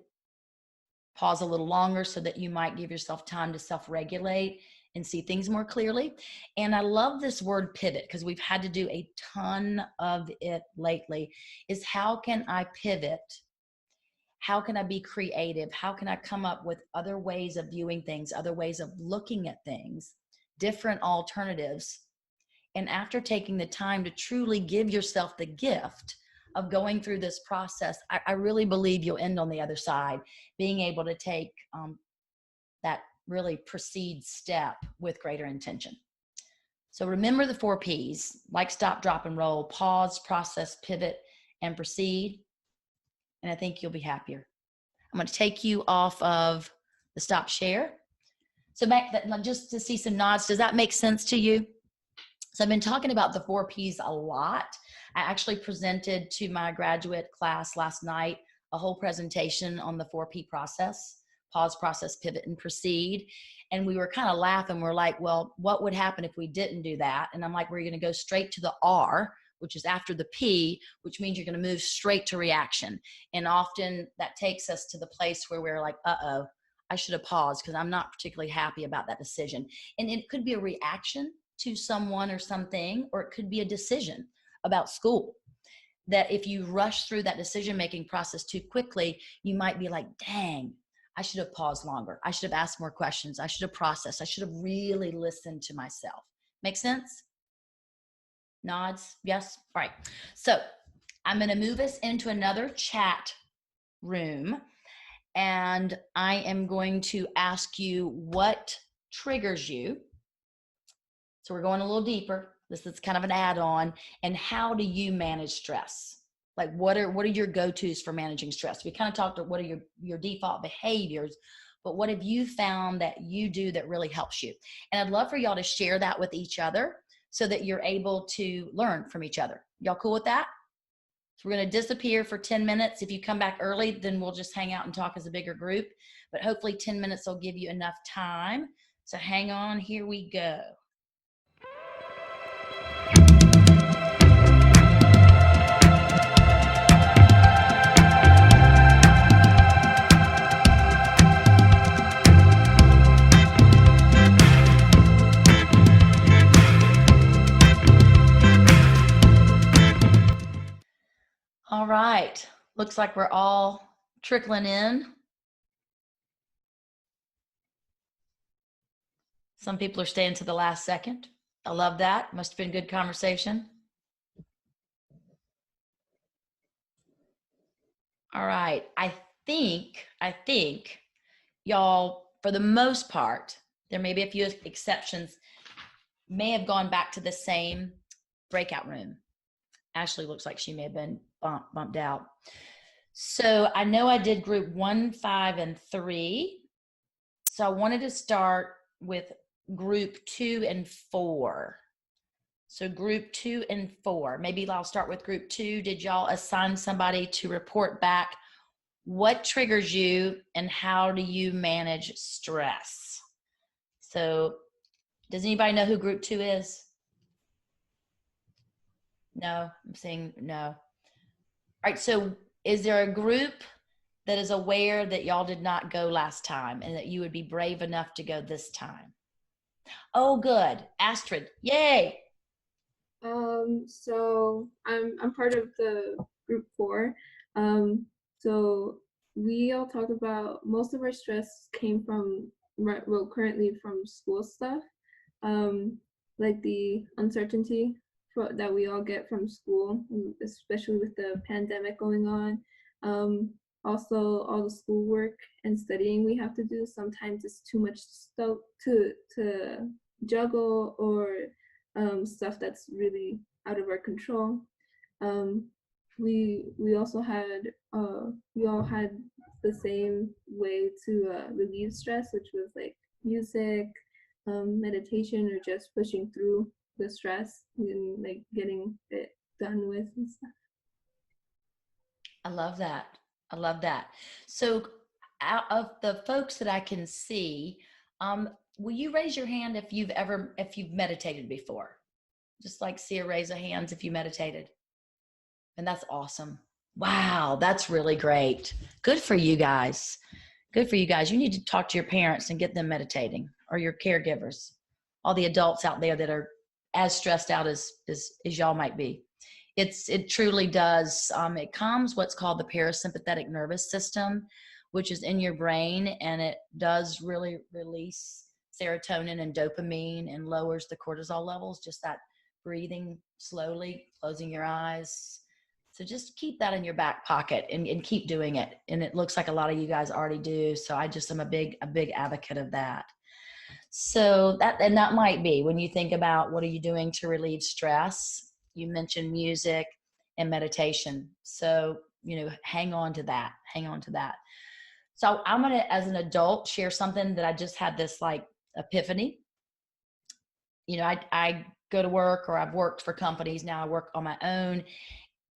Speaker 2: pause a little longer so that you might give yourself time to self-regulate and see things more clearly. And I love this word pivot because we've had to do a ton of it lately, is how can I pivot? How can I be creative? How can I come up with other ways of viewing things, other ways of looking at things, different alternatives? And after taking the time to truly give yourself the gift of going through this process, I really believe you'll end on the other side, being able to take that really proceed step with greater intention. So remember the 4 Ps, like stop, drop, and roll: pause, process, pivot, and proceed. And I think you'll be happier. I'm going to take you off of the stop share. So just to see some nods, does that make sense to you? So I've been talking about the 4 Ps a lot. I actually presented to my graduate class last night a whole presentation on the 4P process: pause, process, pivot, and proceed. And we were kind of laughing. We're like, well, what would happen if we didn't do that? And I'm like, we're going to go straight to the R, which is after the P, which means you're going to move straight to reaction. And often that takes us to the place where we're like, uh-oh, I should have paused because I'm not particularly happy about that decision. And it could be a reaction to someone or something, or it could be a decision about school, that if you rush through that decision-making process too quickly, you might be like, dang, I should have paused longer. I should have asked more questions. I should have processed. I should have really listened to myself. Make sense? Nods? Yes? All right. So I'm going to move us into another chat room, and I am going to ask you what triggers you. So we're going a little deeper. This is kind of an add-on. And how do you manage stress? Like what are your go-tos for managing stress? We kind of talked about what are your default behaviors, but what have you found that you do that really helps you? And I'd love for y'all to share that with each other so that you're able to learn from each other. Y'all cool with that? So we're going to disappear for 10 minutes. If you come back early, then we'll just hang out and talk as a bigger group. But hopefully 10 minutes will give you enough time. So hang on, here we go. All right, looks like we're all trickling in. Some people are staying to the last second. I love that. Must have been good conversation. All right, I think y'all, for the most part, there may be a few exceptions, may have gone back to the same breakout room. Ashley looks like she may have been bumped out. So I know I did group 1, 5, and 3. So I wanted to start with group 2 and 4. So group 2 and 4, maybe I'll start with group 2. Did y'all assign somebody to report back what triggers you and how do you manage stress? So does anybody know who group 2 is? No, I'm saying no. All right, so is there a group that is aware that y'all did not go last time and that you would be brave enough to go this time? Oh, good. Astrid, yay.
Speaker 6: So I'm part of the group 4. So we all talk about most of our stress came from well, currently from school stuff, like the uncertainty that we all get from school, especially with the pandemic going on. Also, all the schoolwork and studying we have to do. Sometimes it's too much stuff to juggle, or stuff that's really out of our control. Um, we also had we all had the same way to relieve stress, which was like music, meditation, or just pushing through the stress and like getting it done with and stuff.
Speaker 2: I love that. I love that. So out of the folks that I can see, will you raise your hand if you've meditated before? Just like see a raise of hands if you meditated. And that's awesome. Wow, that's really great. Good for you guys. Good for you guys. You need to talk to your parents and get them meditating, or your caregivers, all the adults out there that are as stressed out as y'all might be. It truly does. It calms what's called the parasympathetic nervous system, which is in your brain, and it does really release serotonin and dopamine and lowers the cortisol levels. Just that breathing slowly, closing your eyes. So just keep that in your back pocket and keep doing it. And it looks like a lot of you guys already do. So I just am a big advocate of that. So that might be when you think about what are you doing to relieve stress. You mentioned music and meditation. So, hang on to that. Hang on to that. So I'm going to, as an adult, share something that I just had this like epiphany. I go to work, or I've worked for companies. Now I work on my own.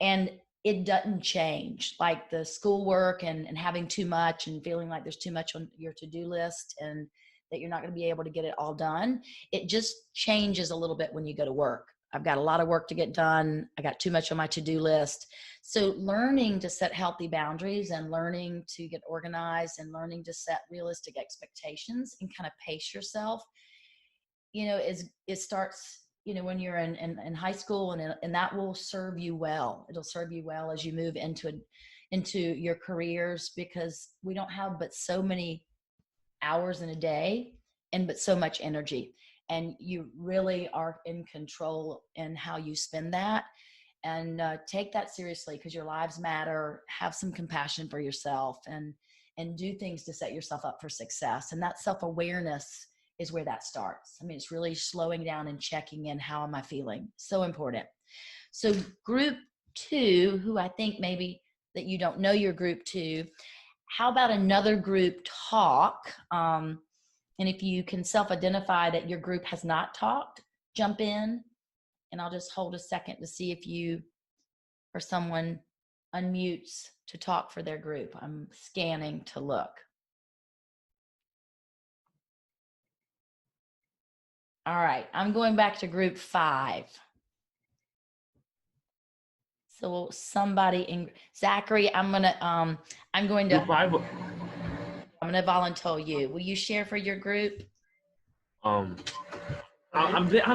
Speaker 2: And it doesn't change, like the schoolwork and having too much and feeling like there's too much on your to-do list and that you're not going to be able to get it all done. It just changes a little bit when you go to work. I've got a lot of work to get done. I got too much on my to-do list. So learning to set healthy boundaries and learning to get organized and learning to set realistic expectations and kind of pace yourself, it starts when you're in high school, and that will serve you well. It'll serve you well as you move into your careers, because we don't have but so many hours in a day and but so much energy, and you really are in control in how you spend that. And take that seriously, because your lives matter. Have some compassion for yourself and do things to set yourself up for success. And that self-awareness is where that starts. I mean, it's really slowing down and checking in. How am I feeling? So important. So group 2, who I think maybe that you don't know your group 2, how about another group talk? And if you can self-identify that your group has not talked, jump in, and I'll just hold a second to see if you or someone unmutes to talk for their group. I'm scanning to look. All right, I'm going back to group 5. So somebody in Zachary, I'm going to volunteer you. Will you share for your group?
Speaker 7: I'm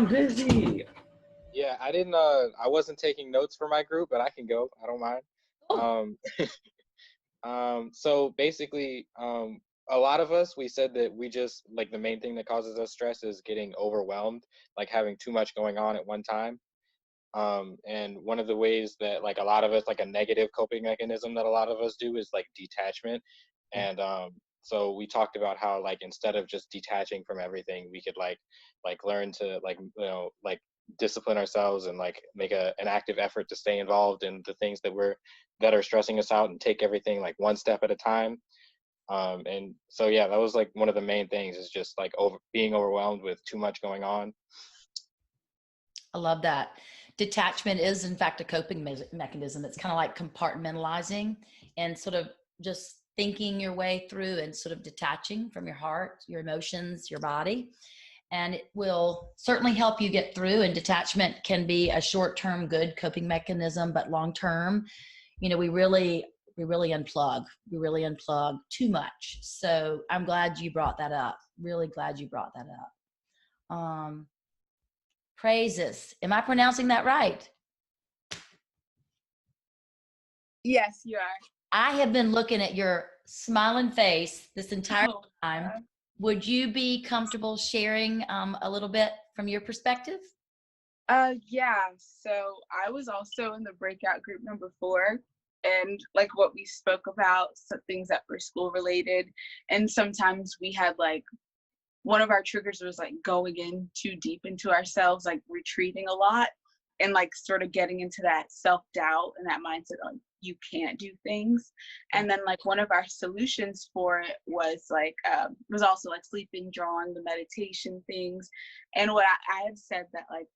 Speaker 7: busy.
Speaker 3: Yeah, I wasn't taking notes for my group, but I can go. I don't mind. So basically, a lot of us, we said that we just, like, the main thing that causes us stress is getting overwhelmed, like having too much going on at one time. And one of the ways that, like, a lot of us, like a negative coping mechanism that a lot of us do is like detachment. And so we talked about how, like, instead of just detaching from everything, we could like learn to like discipline ourselves and like make an active effort to stay involved in the things that are stressing us out, and take everything like one step at a time. And so yeah, that was like one of the main things, is just like being overwhelmed with too much going on.
Speaker 2: I love that. Detachment is in fact a coping mechanism. It's kind of like compartmentalizing and sort of just thinking your way through and sort of detaching from your heart, your emotions, your body. And it will certainly help you get through. And detachment can be a short-term good coping mechanism, but long-term, we really unplug. We really unplug too much. So I'm glad you brought that up. Really glad you brought that up. Praises. Am I pronouncing that right?
Speaker 8: Yes, you are.
Speaker 2: I have been looking at your smiling face this entire time. Would you be comfortable sharing a little bit from your perspective?
Speaker 8: Yeah. So I was also in the breakout group number 4, and like what we spoke about, some things that were school related, and sometimes we had like one of our triggers was like going in too deep into ourselves, like retreating a lot, and like sort of getting into that self-doubt and that mindset of you can't do things. And then like one of our solutions for it was also like sleeping, drawing, the meditation things. And what I have said that like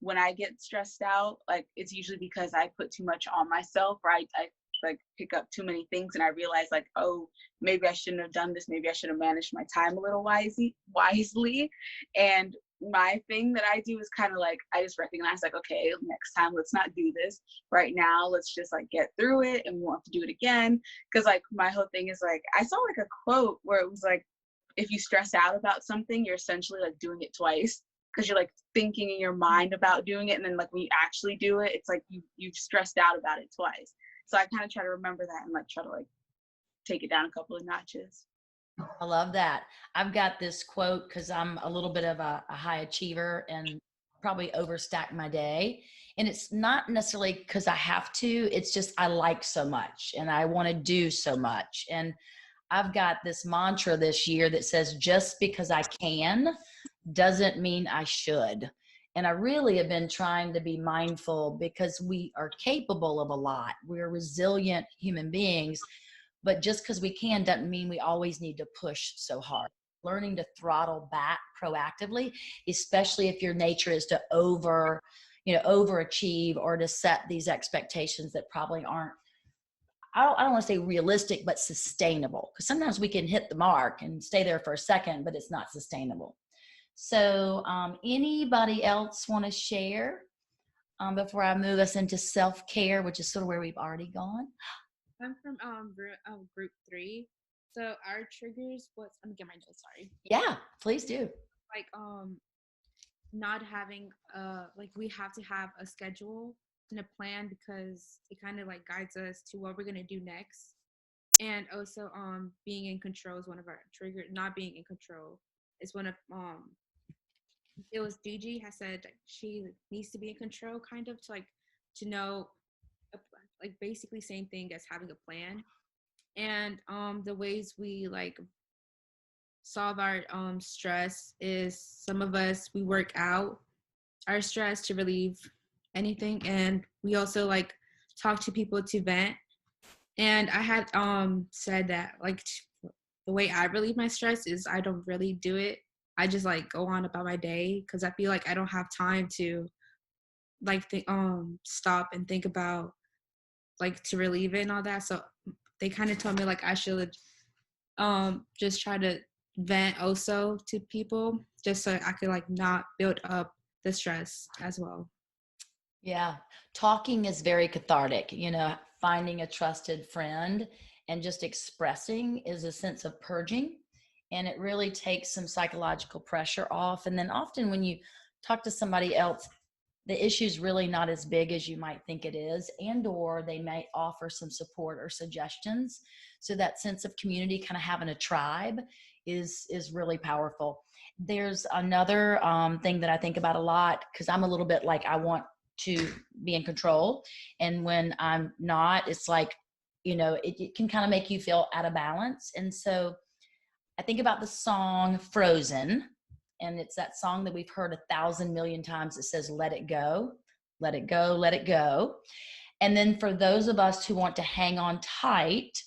Speaker 8: when I get stressed out, like it's usually because I put too much on myself, right? I like pick up too many things, and I realize like, oh, maybe I shouldn't have done this. Maybe I should have managed my time a little wisely. And my thing that I do is kind of like, I just recognize like, okay, next time, let's not do this right now. Let's just like get through it, and we won't have to do it again. Cause like my whole thing is like, I saw like a quote where it was like, if you stress out about something, you're essentially like doing it twice. Cause you're like thinking in your mind about doing it. And then like when you actually do it, it's like you've stressed out about it twice. So I kind of try to remember that and like try to like take it down a couple of notches.
Speaker 2: I love that. I've got this quote because I'm a little bit of a high achiever and probably overstack my day. And it's not necessarily because I have to, it's just I like so much and I want to do so much. And I've got this mantra this year that says, just because I can doesn't mean I should. And I really have been trying to be mindful because we are capable of a lot. We're resilient human beings. But just because we can doesn't mean we always need to push so hard. Learning to throttle back proactively, especially if your nature is to overachieve or to set these expectations that probably aren't, I don't want to say realistic, but sustainable. Because sometimes we can hit the mark and stay there for a second, but it's not sustainable. So anybody else want to share before I move us into self-care, which is sort of where we've already gone?
Speaker 9: I'm from group 3. So our triggers was let me get my notes, sorry.
Speaker 2: Yeah, please do.
Speaker 9: Like not having like we have to have a schedule and a plan because it kind of like guides us to what we're gonna do next. And also being in control is one of our triggers. Not being in control is one of it was Gigi has said like, she needs to be in control kind of to know like basically same thing as having a plan. And the ways we like solve our stress is some of us we work out our stress to relieve anything, and we also like talk to people to vent. And I had said that like the way I relieve my stress is I don't really do it. I just like go on about my day because I feel like I don't have time to like stop and think about like to relieve it and all that. So they kind of told me like I should just try to vent also to people just so I could like not build up the stress as well.
Speaker 2: Yeah. Talking is very cathartic, finding a trusted friend and just expressing is a sense of purging, and it really takes some psychological pressure off. And then often when you talk to somebody else, the issue is really not as big as you might think it is, and or they might offer some support or suggestions. So that sense of community, kind of having a tribe, is really powerful. There's another thing that I think about a lot because I'm a little bit like I want to be in control, and when I'm not, it's like it can kind of make you feel out of balance. And so I think about the song Frozen, and it's that song that we've heard 1,000 million times. It says, let it go, let it go, let it go. And then for those of us who want to hang on tight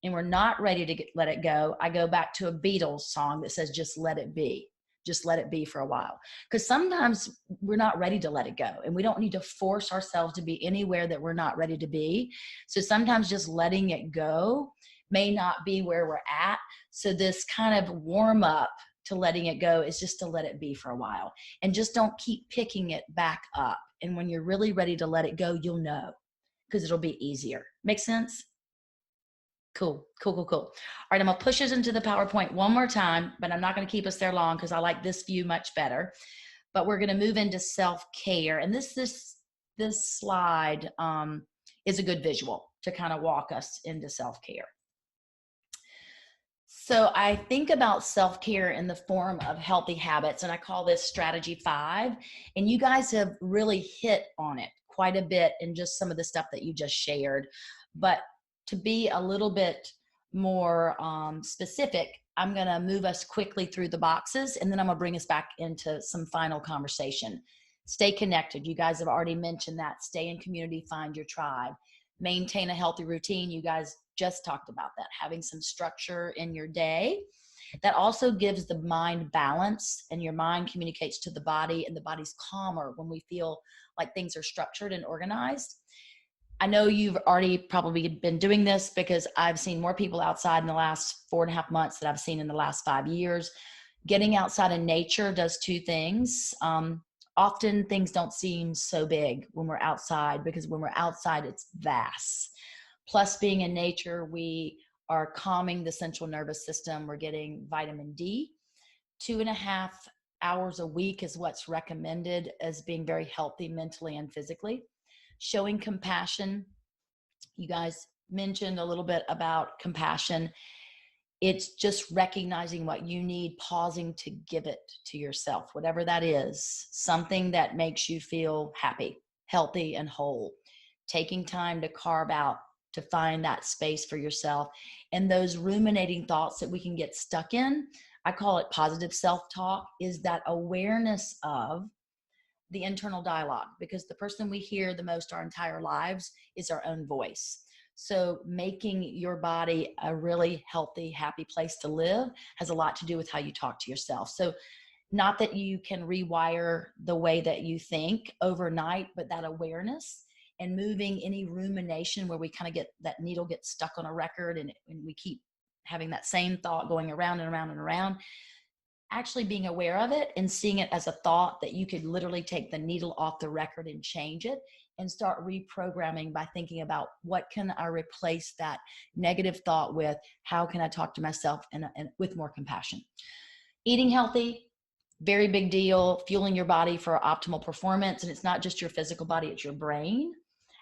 Speaker 2: and we're not ready to let it go, I go back to a Beatles song that says, just let it be. Just let it be for a while. Because sometimes we're not ready to let it go, and we don't need to force ourselves to be anywhere that we're not ready to be. So sometimes just letting it go may not be where we're at. So this kind of warm up to letting it go is just to let it be for a while, and just don't keep picking it back up. And when you're really ready to let it go, you'll know, because it'll be easier. Make sense? Cool. All right, I'm gonna push us into the PowerPoint one more time, but I'm not gonna keep us there long because I like this view much better. But we're gonna move into self-care. And this slide is a good visual to kind of walk us into self-care. So I think about self-care in the form of healthy habits, and I call this strategy 5. And you guys have really hit on it quite a bit in just some of the stuff that you just shared. But to be a little bit more specific, I'm going to move us quickly through the boxes, and then I'm going to bring us back into some final conversation. Stay connected. You guys have already mentioned that. Stay in community, find your tribe. Maintain a healthy routine. You guys just talked about that, having some structure in your day. That also gives the mind balance, and your mind communicates to the body, and the body's calmer when we feel like things are structured and organized. I know you've already probably been doing this, because I've seen more people outside in the last 4.5 months than I've seen in the last 5 years. Getting outside in nature does 2 things. Often things don't seem so big when we're outside, because when we're outside, it's vast. Plus, being in nature, we are calming the central nervous system. We're getting vitamin D. 2.5 hours a week is what's recommended as being very healthy mentally and physically. Showing compassion. You guys mentioned a little bit about compassion. It's just recognizing what you need, pausing to give it to yourself, whatever that is, something that makes you feel happy, healthy, and whole. Taking time to carve out, to find that space for yourself. And those ruminating thoughts that we can get stuck in, I call it positive self-talk, is that awareness of the internal dialogue, because the person we hear the most our entire lives is our own voice. So making your body a really healthy, happy place to live has a lot to do with how you talk to yourself. So not that you can rewire the way that you think overnight, but that awareness and moving any rumination where we kind of get that needle gets stuck on a record, and we keep having that same thought going around and around and around. Actually being aware of it and seeing it as a thought that you could literally take the needle off the record and change it, and start reprogramming by thinking about, what can I replace that negative thought with? How can I talk to myself and with more compassion? Eating healthy, very big deal. Fueling your body for optimal performance. And it's not just your physical body, it's your brain.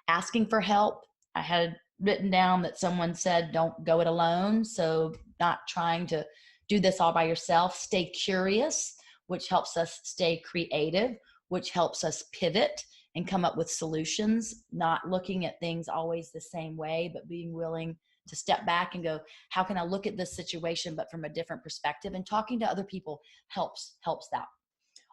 Speaker 2: Asking for help. I had written down that someone said, don't go it alone. So not trying to do this all by yourself. Stay curious, which helps us stay creative, which helps us pivot and come up with solutions, not looking at things always the same way, but being willing to step back and go, how can I look at this situation, but from a different perspective? And talking to other people helps that.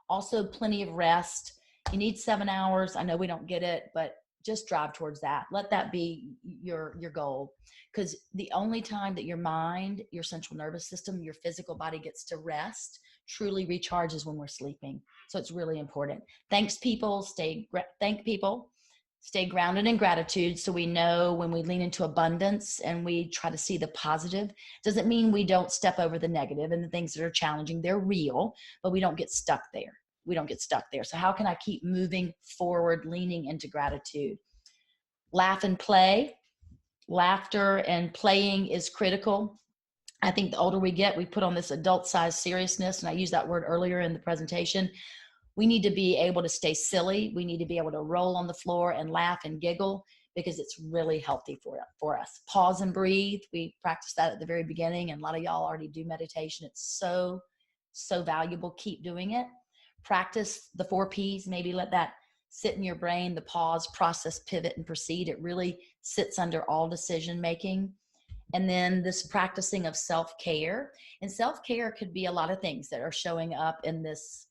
Speaker 2: Also, plenty of rest. You need 7 hours. I know we don't get it, but just drive towards that. Let that be your goal. Because the only time that your mind, your central nervous system, your physical body gets to rest, truly recharges when we're sleeping. So it's really important. Thank people. Stay grounded in gratitude. So we know when we lean into abundance and we try to see the positive, doesn't mean we don't step over the negative and the things that are challenging. They're real, but we don't get stuck there. So how can I keep moving forward, leaning into gratitude? Laugh and play. Laughter and playing is critical. I think the older we get, we put on this adult-sized seriousness, and I used that word earlier in the presentation. We need to be able to stay silly. We need to be able to roll on the floor and laugh and giggle, because it's really healthy for us. Pause and breathe. We practice that at the very beginning, and a lot of y'all already do meditation. It's so valuable. Keep doing it. Practice the 4 Ps. Maybe let that sit in your brain, the pause, process, pivot, and proceed. It really sits under all decision making. And then this practicing of self-care. And self-care could be a lot of things that are showing up in this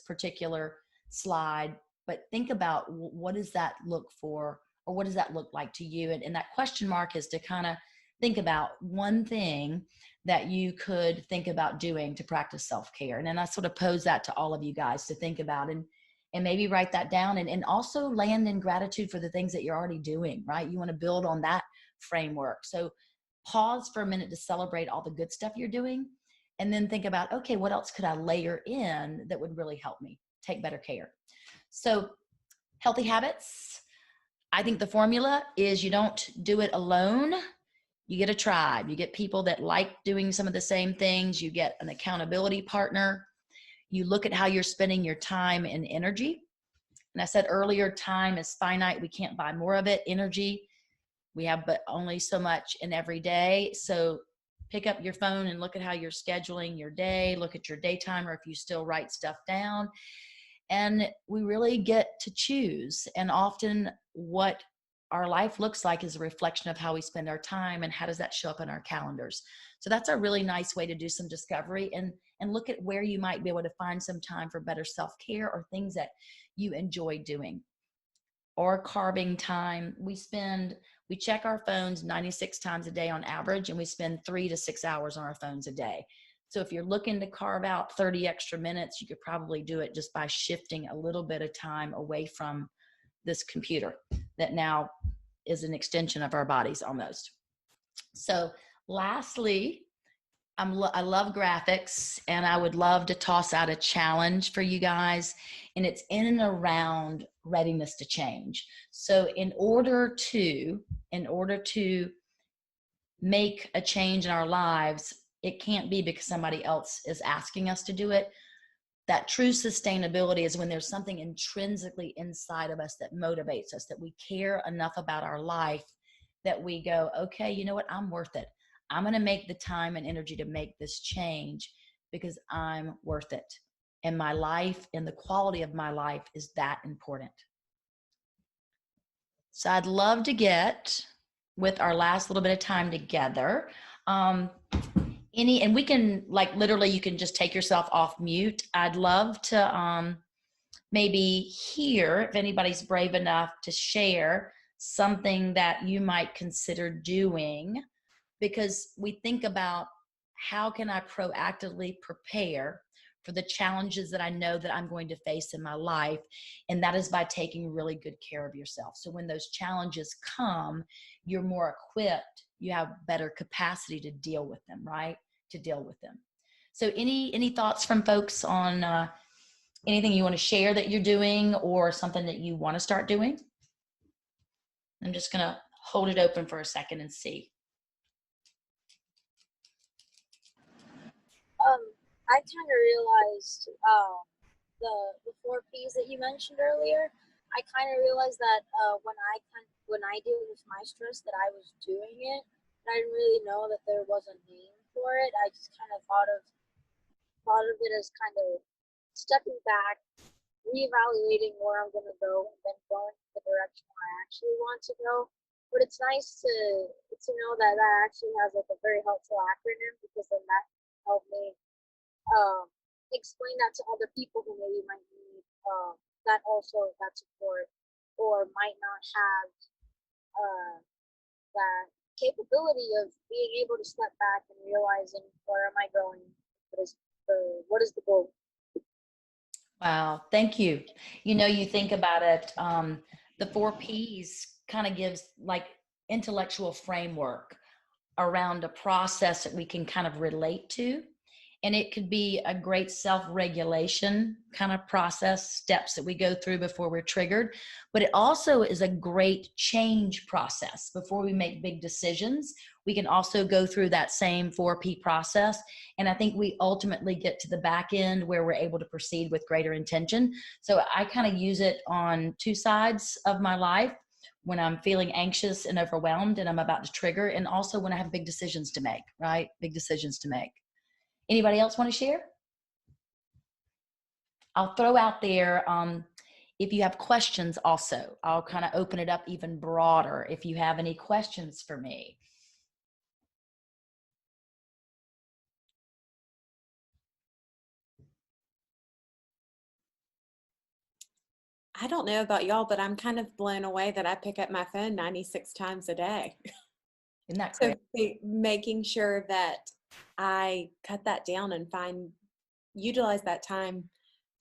Speaker 2: particular slide. But think about, what does that look for, or what does that look like to you? And that question mark is to kind of think about one thing that you could think about doing to practice self-care. And then I sort of pose that to all of you guys to think about, and maybe write that down, and also land in gratitude for the things that you're already doing, right? You want to build on that framework. So pause for a minute to celebrate all the good stuff you're doing, and then think about, okay, what else could I layer in that would really help me take better care? So healthy habits. I think the formula is, you don't do it alone. You get a tribe. You get people that like doing some of the same things. You get an accountability partner. You look at how you're spending your time and energy. And I said earlier, time is finite. We can't buy more of it. Energy, we have but only so much in every day. So pick up your phone and look at how you're scheduling your day, look at your daytime, or if you still write stuff down. And we really get to choose. And often what our life looks like is a reflection of how we spend our time and how does that show up in our calendars. So that's a really nice way to do some discovery and look at where you might be able to find some time for better self-care or things that you enjoy doing. Or carving time. We check our phones 96 times a day on average, and we spend 3 to 6 hours on our phones a day. So if you're looking to carve out 30 extra minutes, you could probably do it just by shifting a little bit of time away from this computer that now is an extension of our bodies almost. So lastly, I love graphics, and I would love to toss out a challenge for you guys, and it's in and around readiness to change. So in order to make a change in our lives, it can't be because somebody else is asking us to do it. That true sustainability is when there's something intrinsically inside of us that motivates us, that we care enough about our life that we go, okay, you know what, I'm worth it. I'm going to make the time and energy to make this change because I'm worth it. And my life and the quality of my life is that important. So I'd love to get, with our last little bit of time together, and we can, like, literally you can just take yourself off mute. I'd love to maybe hear if anybody's brave enough to share something that you might consider doing, because we think about how can I proactively prepare for the challenges that I know that I'm going to face in my life. And that is by taking really good care of yourself. So when those challenges come, you're more equipped, you have better capacity to deal with them, right? To deal with them. So any thoughts from folks on anything you want to share that you're doing or something that you want to start doing? I'm just going to hold it open for a second and see.
Speaker 10: I kind of realized the 4 Ps that you mentioned earlier. I kind of realized that when I deal with my stress, that I was doing it. And I didn't really know that there was a name for it. I just kind of thought of it as kind of stepping back, reevaluating where I'm going to go, and then going the direction I actually want to go. But it's nice to know that actually has like a very helpful acronym, because then that helped me explain that to other people who maybe might need that support, or might not have that capability of being able to step back and realizing, where am I going? What is the goal?
Speaker 2: Wow, thank you. You know, you think about it, the 4 Ps kind of gives like intellectual framework around a process that we can kind of relate to. And it could be a great self-regulation kind of process, steps that we go through before we're triggered. But it also is a great change process. Before we make big decisions, we can also go through that same 4P process. And I think we ultimately get to the back end where we're able to proceed with greater intention. So I kind of use it on 2 sides of my life: when I'm feeling anxious and overwhelmed and I'm about to trigger, and also when I have big decisions to make, right? Big decisions to make. Anybody else want to share? I'll throw out there, if you have questions also, I'll kind of open it up even broader if you have any questions for me.
Speaker 1: I don't know about y'all, but I'm kind of blown away that I pick up my phone 96 times a day.
Speaker 2: Isn't that crazy?
Speaker 1: So making sure that I cut that down and utilize that time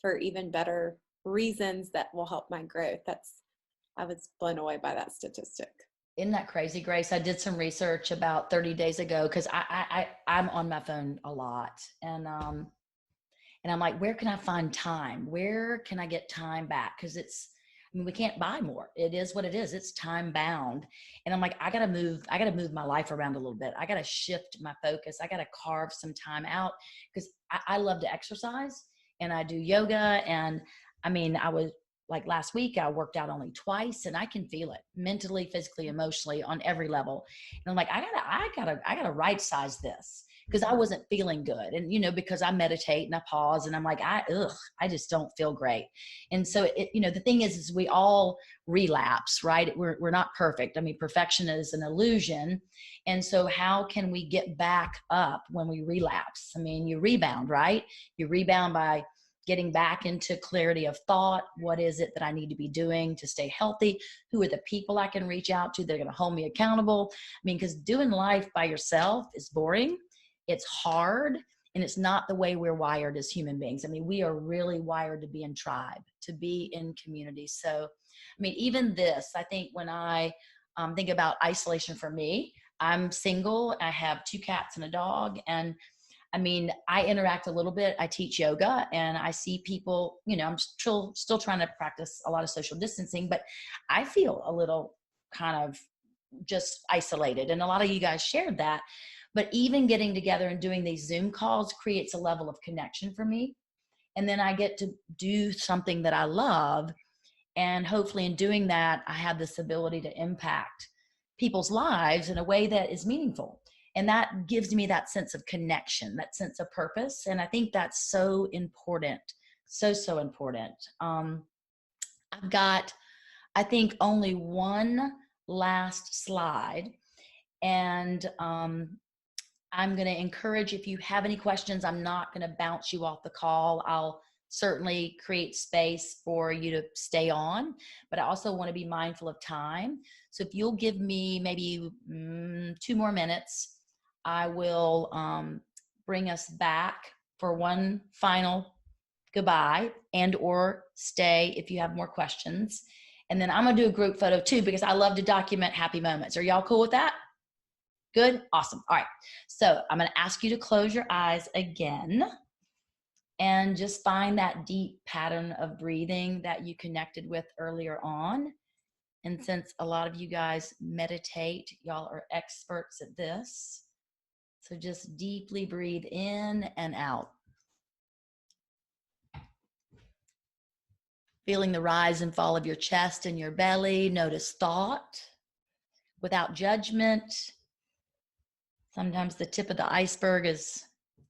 Speaker 1: for even better reasons that will help my growth. I was blown away by that statistic.
Speaker 2: Isn't that crazy, Grace? I did some research about 30 days ago, because I'm on my phone a lot. And I'm like, where can I find time? Where can I get time back? Because we can't buy more. It is what it is. It's time bound. And I'm like, I gotta move my life around a little bit. I gotta shift my focus. I gotta carve some time out, because I love to exercise and I do yoga. And I mean, like last week, I worked out only twice, and I can feel it mentally, physically, emotionally, on every level. And I'm like, I gotta right size this, because I wasn't feeling good. And, you know, because I meditate and I pause and I'm like, I just don't feel great. And so you know, the thing is we all relapse, right? We're not perfect. I mean, perfection is an illusion. And so how can we get back up when we relapse? I mean, you rebound, right? You rebound by getting back into clarity of thought. What is it that I need to be doing to stay healthy? Who are the people I can reach out to? They're going to hold me accountable. I mean, because doing life by yourself is boring. It's hard. And it's not the way we're wired as human beings. I mean, we are really wired to be in tribe, to be in community. So, I mean, even this, I think when I think about isolation for me, I'm single. I have 2 cats and a dog. And I mean, I interact a little bit. I teach yoga and I see people, you know, I'm still trying to practice a lot of social distancing, but I feel a little kind of just isolated. And a lot of you guys shared that. But even getting together and doing these Zoom calls creates a level of connection for me. And then I get to do something that I love. And hopefully in doing that, I have this ability to impact people's lives in a way that is meaningful. And that gives me that sense of connection, that sense of purpose. And I think that's so important. So important. I've got, I think, only one last slide. And I'm going to encourage, if you have any questions, I'm not going to bounce you off the call. I'll certainly create space for you to stay on, but I also want to be mindful of time. So if you'll give me maybe 2 more minutes, I will bring us back for one final goodbye and or stay if you have more questions. And then I'm going to do a group photo too, because I love to document happy moments. Are y'all cool with that? Good? Awesome. All right. So I'm going to ask you to close your eyes again and just find that deep pattern of breathing that you connected with earlier on. And since a lot of you guys meditate, y'all are experts at this. So just deeply breathe in and out. Feeling the rise and fall of your chest and your belly. Notice thought without judgment. Sometimes the tip of the iceberg is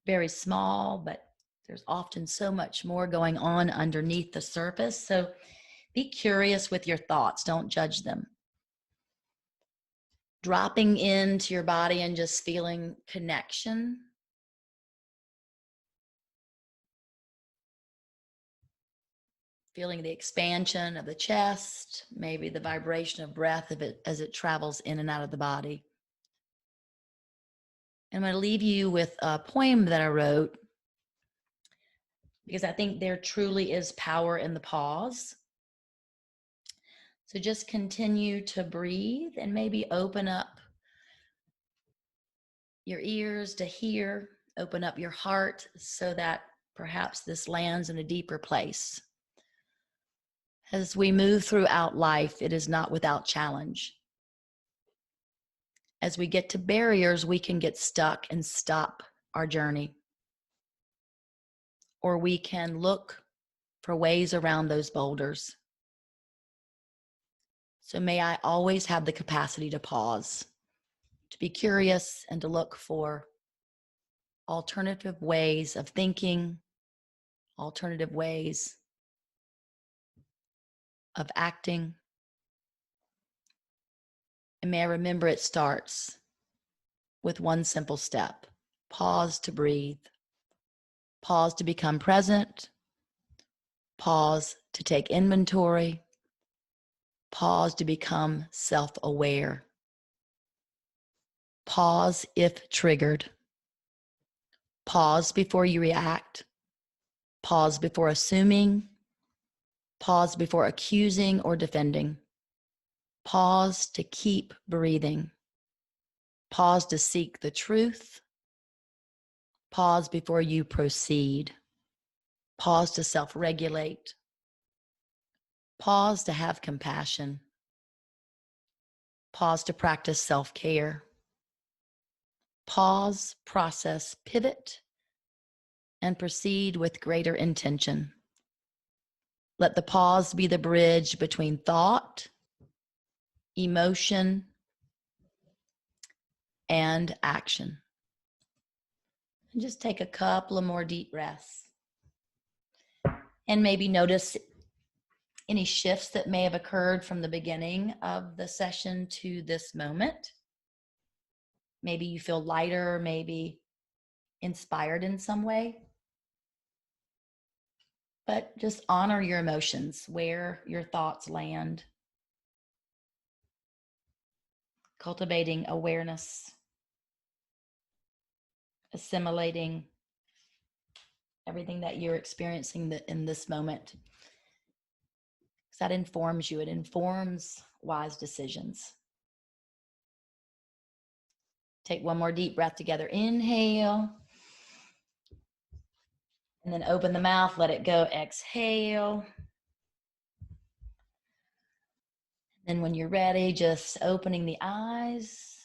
Speaker 2: very small, but there's often so much more going on underneath the surface. So be curious with your thoughts. Don't judge them. Dropping into your body and just feeling connection. Feeling the expansion of the chest, maybe the vibration of breath of it as it travels in and out of the body. I'm going to leave you with a poem that I wrote, because I think there truly is power in the pause. So just continue to breathe and maybe open up your ears to hear, open up your heart so that perhaps this lands in a deeper place. As we move throughout life, it is not without challenge. As we get to barriers, we can get stuck and stop our journey. Or we can look for ways around those boulders. So may I always have the capacity to pause, to be curious, and to look for alternative ways of thinking, alternative ways of acting. And may I remember it starts with one simple step. Pause to breathe. Pause to become present. Pause to take inventory. Pause to become self-aware. Pause if triggered. Pause before you react. Pause before assuming. Pause before accusing or defending. Pause to keep breathing. Pause to seek the truth. Pause before you proceed. Pause to self-regulate. Pause to have compassion. Pause to practice self-care. Pause, process, pivot, and proceed with greater intention. Let the pause be the bridge between thought, emotion, and action. And just take a couple of more deep breaths. And maybe notice any shifts that may have occurred from the beginning of the session to this moment. Maybe you feel lighter, maybe inspired in some way. But just honor your emotions, where your thoughts land. Cultivating awareness, assimilating everything that you're experiencing in this moment. Because that informs you, it informs wise decisions. Take one more deep breath together. Inhale. And then open the mouth, let it go. Exhale. Then when you're ready, just opening the eyes.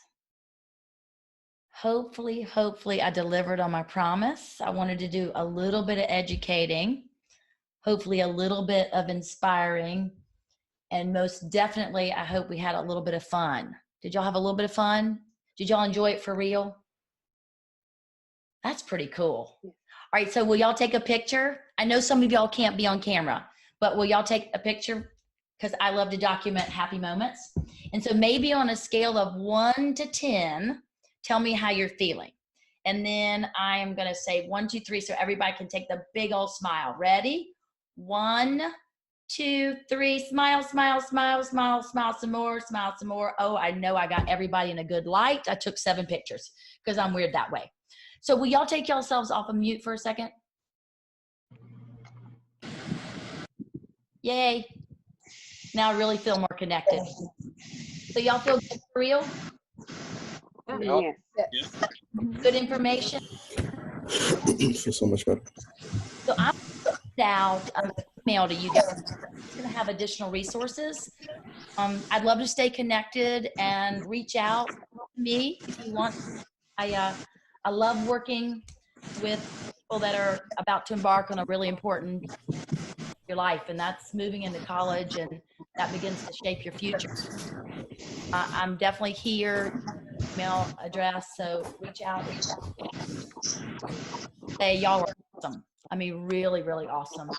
Speaker 2: Hopefully I delivered on my promise. I wanted to do a little bit of educating, hopefully a little bit of inspiring, and most definitely, I hope we had a little bit of fun. Did y'all have a little bit of fun? Did y'all enjoy it for real? That's pretty cool. All right, so will y'all take a picture? I know some of y'all can't be on camera, but will y'all take a picture? Because I love to document happy moments. And so maybe on a scale of 1 to 10, tell me how you're feeling. And then I am going to say 1, 2, 3, so everybody can take the big old smile. Ready? 1, 2, 3, smile, smile, smile, smile, smile some more, smile some more. Oh, I know I got everybody in a good light. I took 7 pictures because I'm weird that way. So will y'all take yourselves off of mute for a second? Yay. Now I really feel more connected. So y'all feel good for real?
Speaker 11: Yes.
Speaker 2: Good information?
Speaker 12: Feel so much better.
Speaker 2: So I'm going to send out an email to you guys. It's going to have additional resources. I'd love to stay connected and reach out to me if you want. I love working with people that are about to embark on a really important your life, and that's moving into college, and that begins to shape your future. I'm definitely here, email address, so reach out. Say y'all are awesome. I mean, really, really awesome.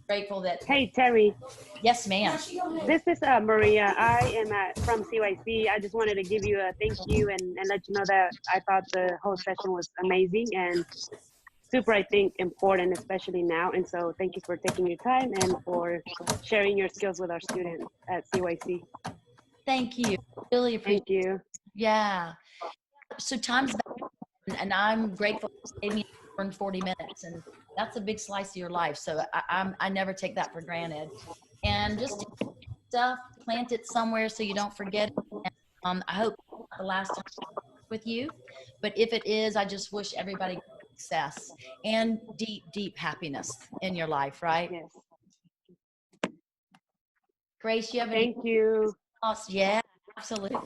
Speaker 2: Grateful that.
Speaker 11: Hey, Terrie.
Speaker 2: Yes, ma'am.
Speaker 11: This is Maria. I am from CYC. I just wanted to give you a thank you and let you know that I thought the whole session was amazing and super, I think, important, especially now. And so thank you for taking your time and for sharing your skills with our students at CYC.
Speaker 2: Thank you. Really appreciate it.
Speaker 11: Thank you.
Speaker 2: Yeah. So time's back, and I'm grateful you gave me 40 minutes, and that's a big slice of your life. So I never take that for granted. And just take stuff, plant it somewhere so you don't forget it. And, I hope it's not the last time I work with you, but if it is, I just wish everybody success and deep, deep happiness in your life, right?
Speaker 11: Yes.
Speaker 2: Grace, you have
Speaker 11: Thank you.
Speaker 2: Yeah, absolutely.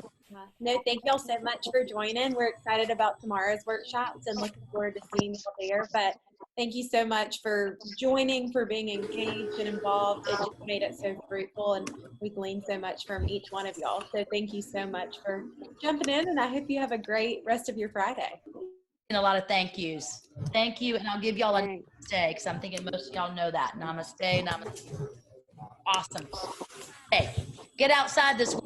Speaker 1: No, thank y'all so much for joining. We're excited about tomorrow's workshops and looking forward to seeing you there. But thank you so much for joining, for being engaged and involved. It just made it so fruitful, and we gleaned so much from each one of y'all. So thank you so much for jumping in, and I hope you have a great rest of your Friday.
Speaker 2: And a lot of thank yous. Thank you, and I'll give y'all a namaste because I'm thinking most of y'all know that. Namaste, namaste. Awesome. Hey, get outside this week.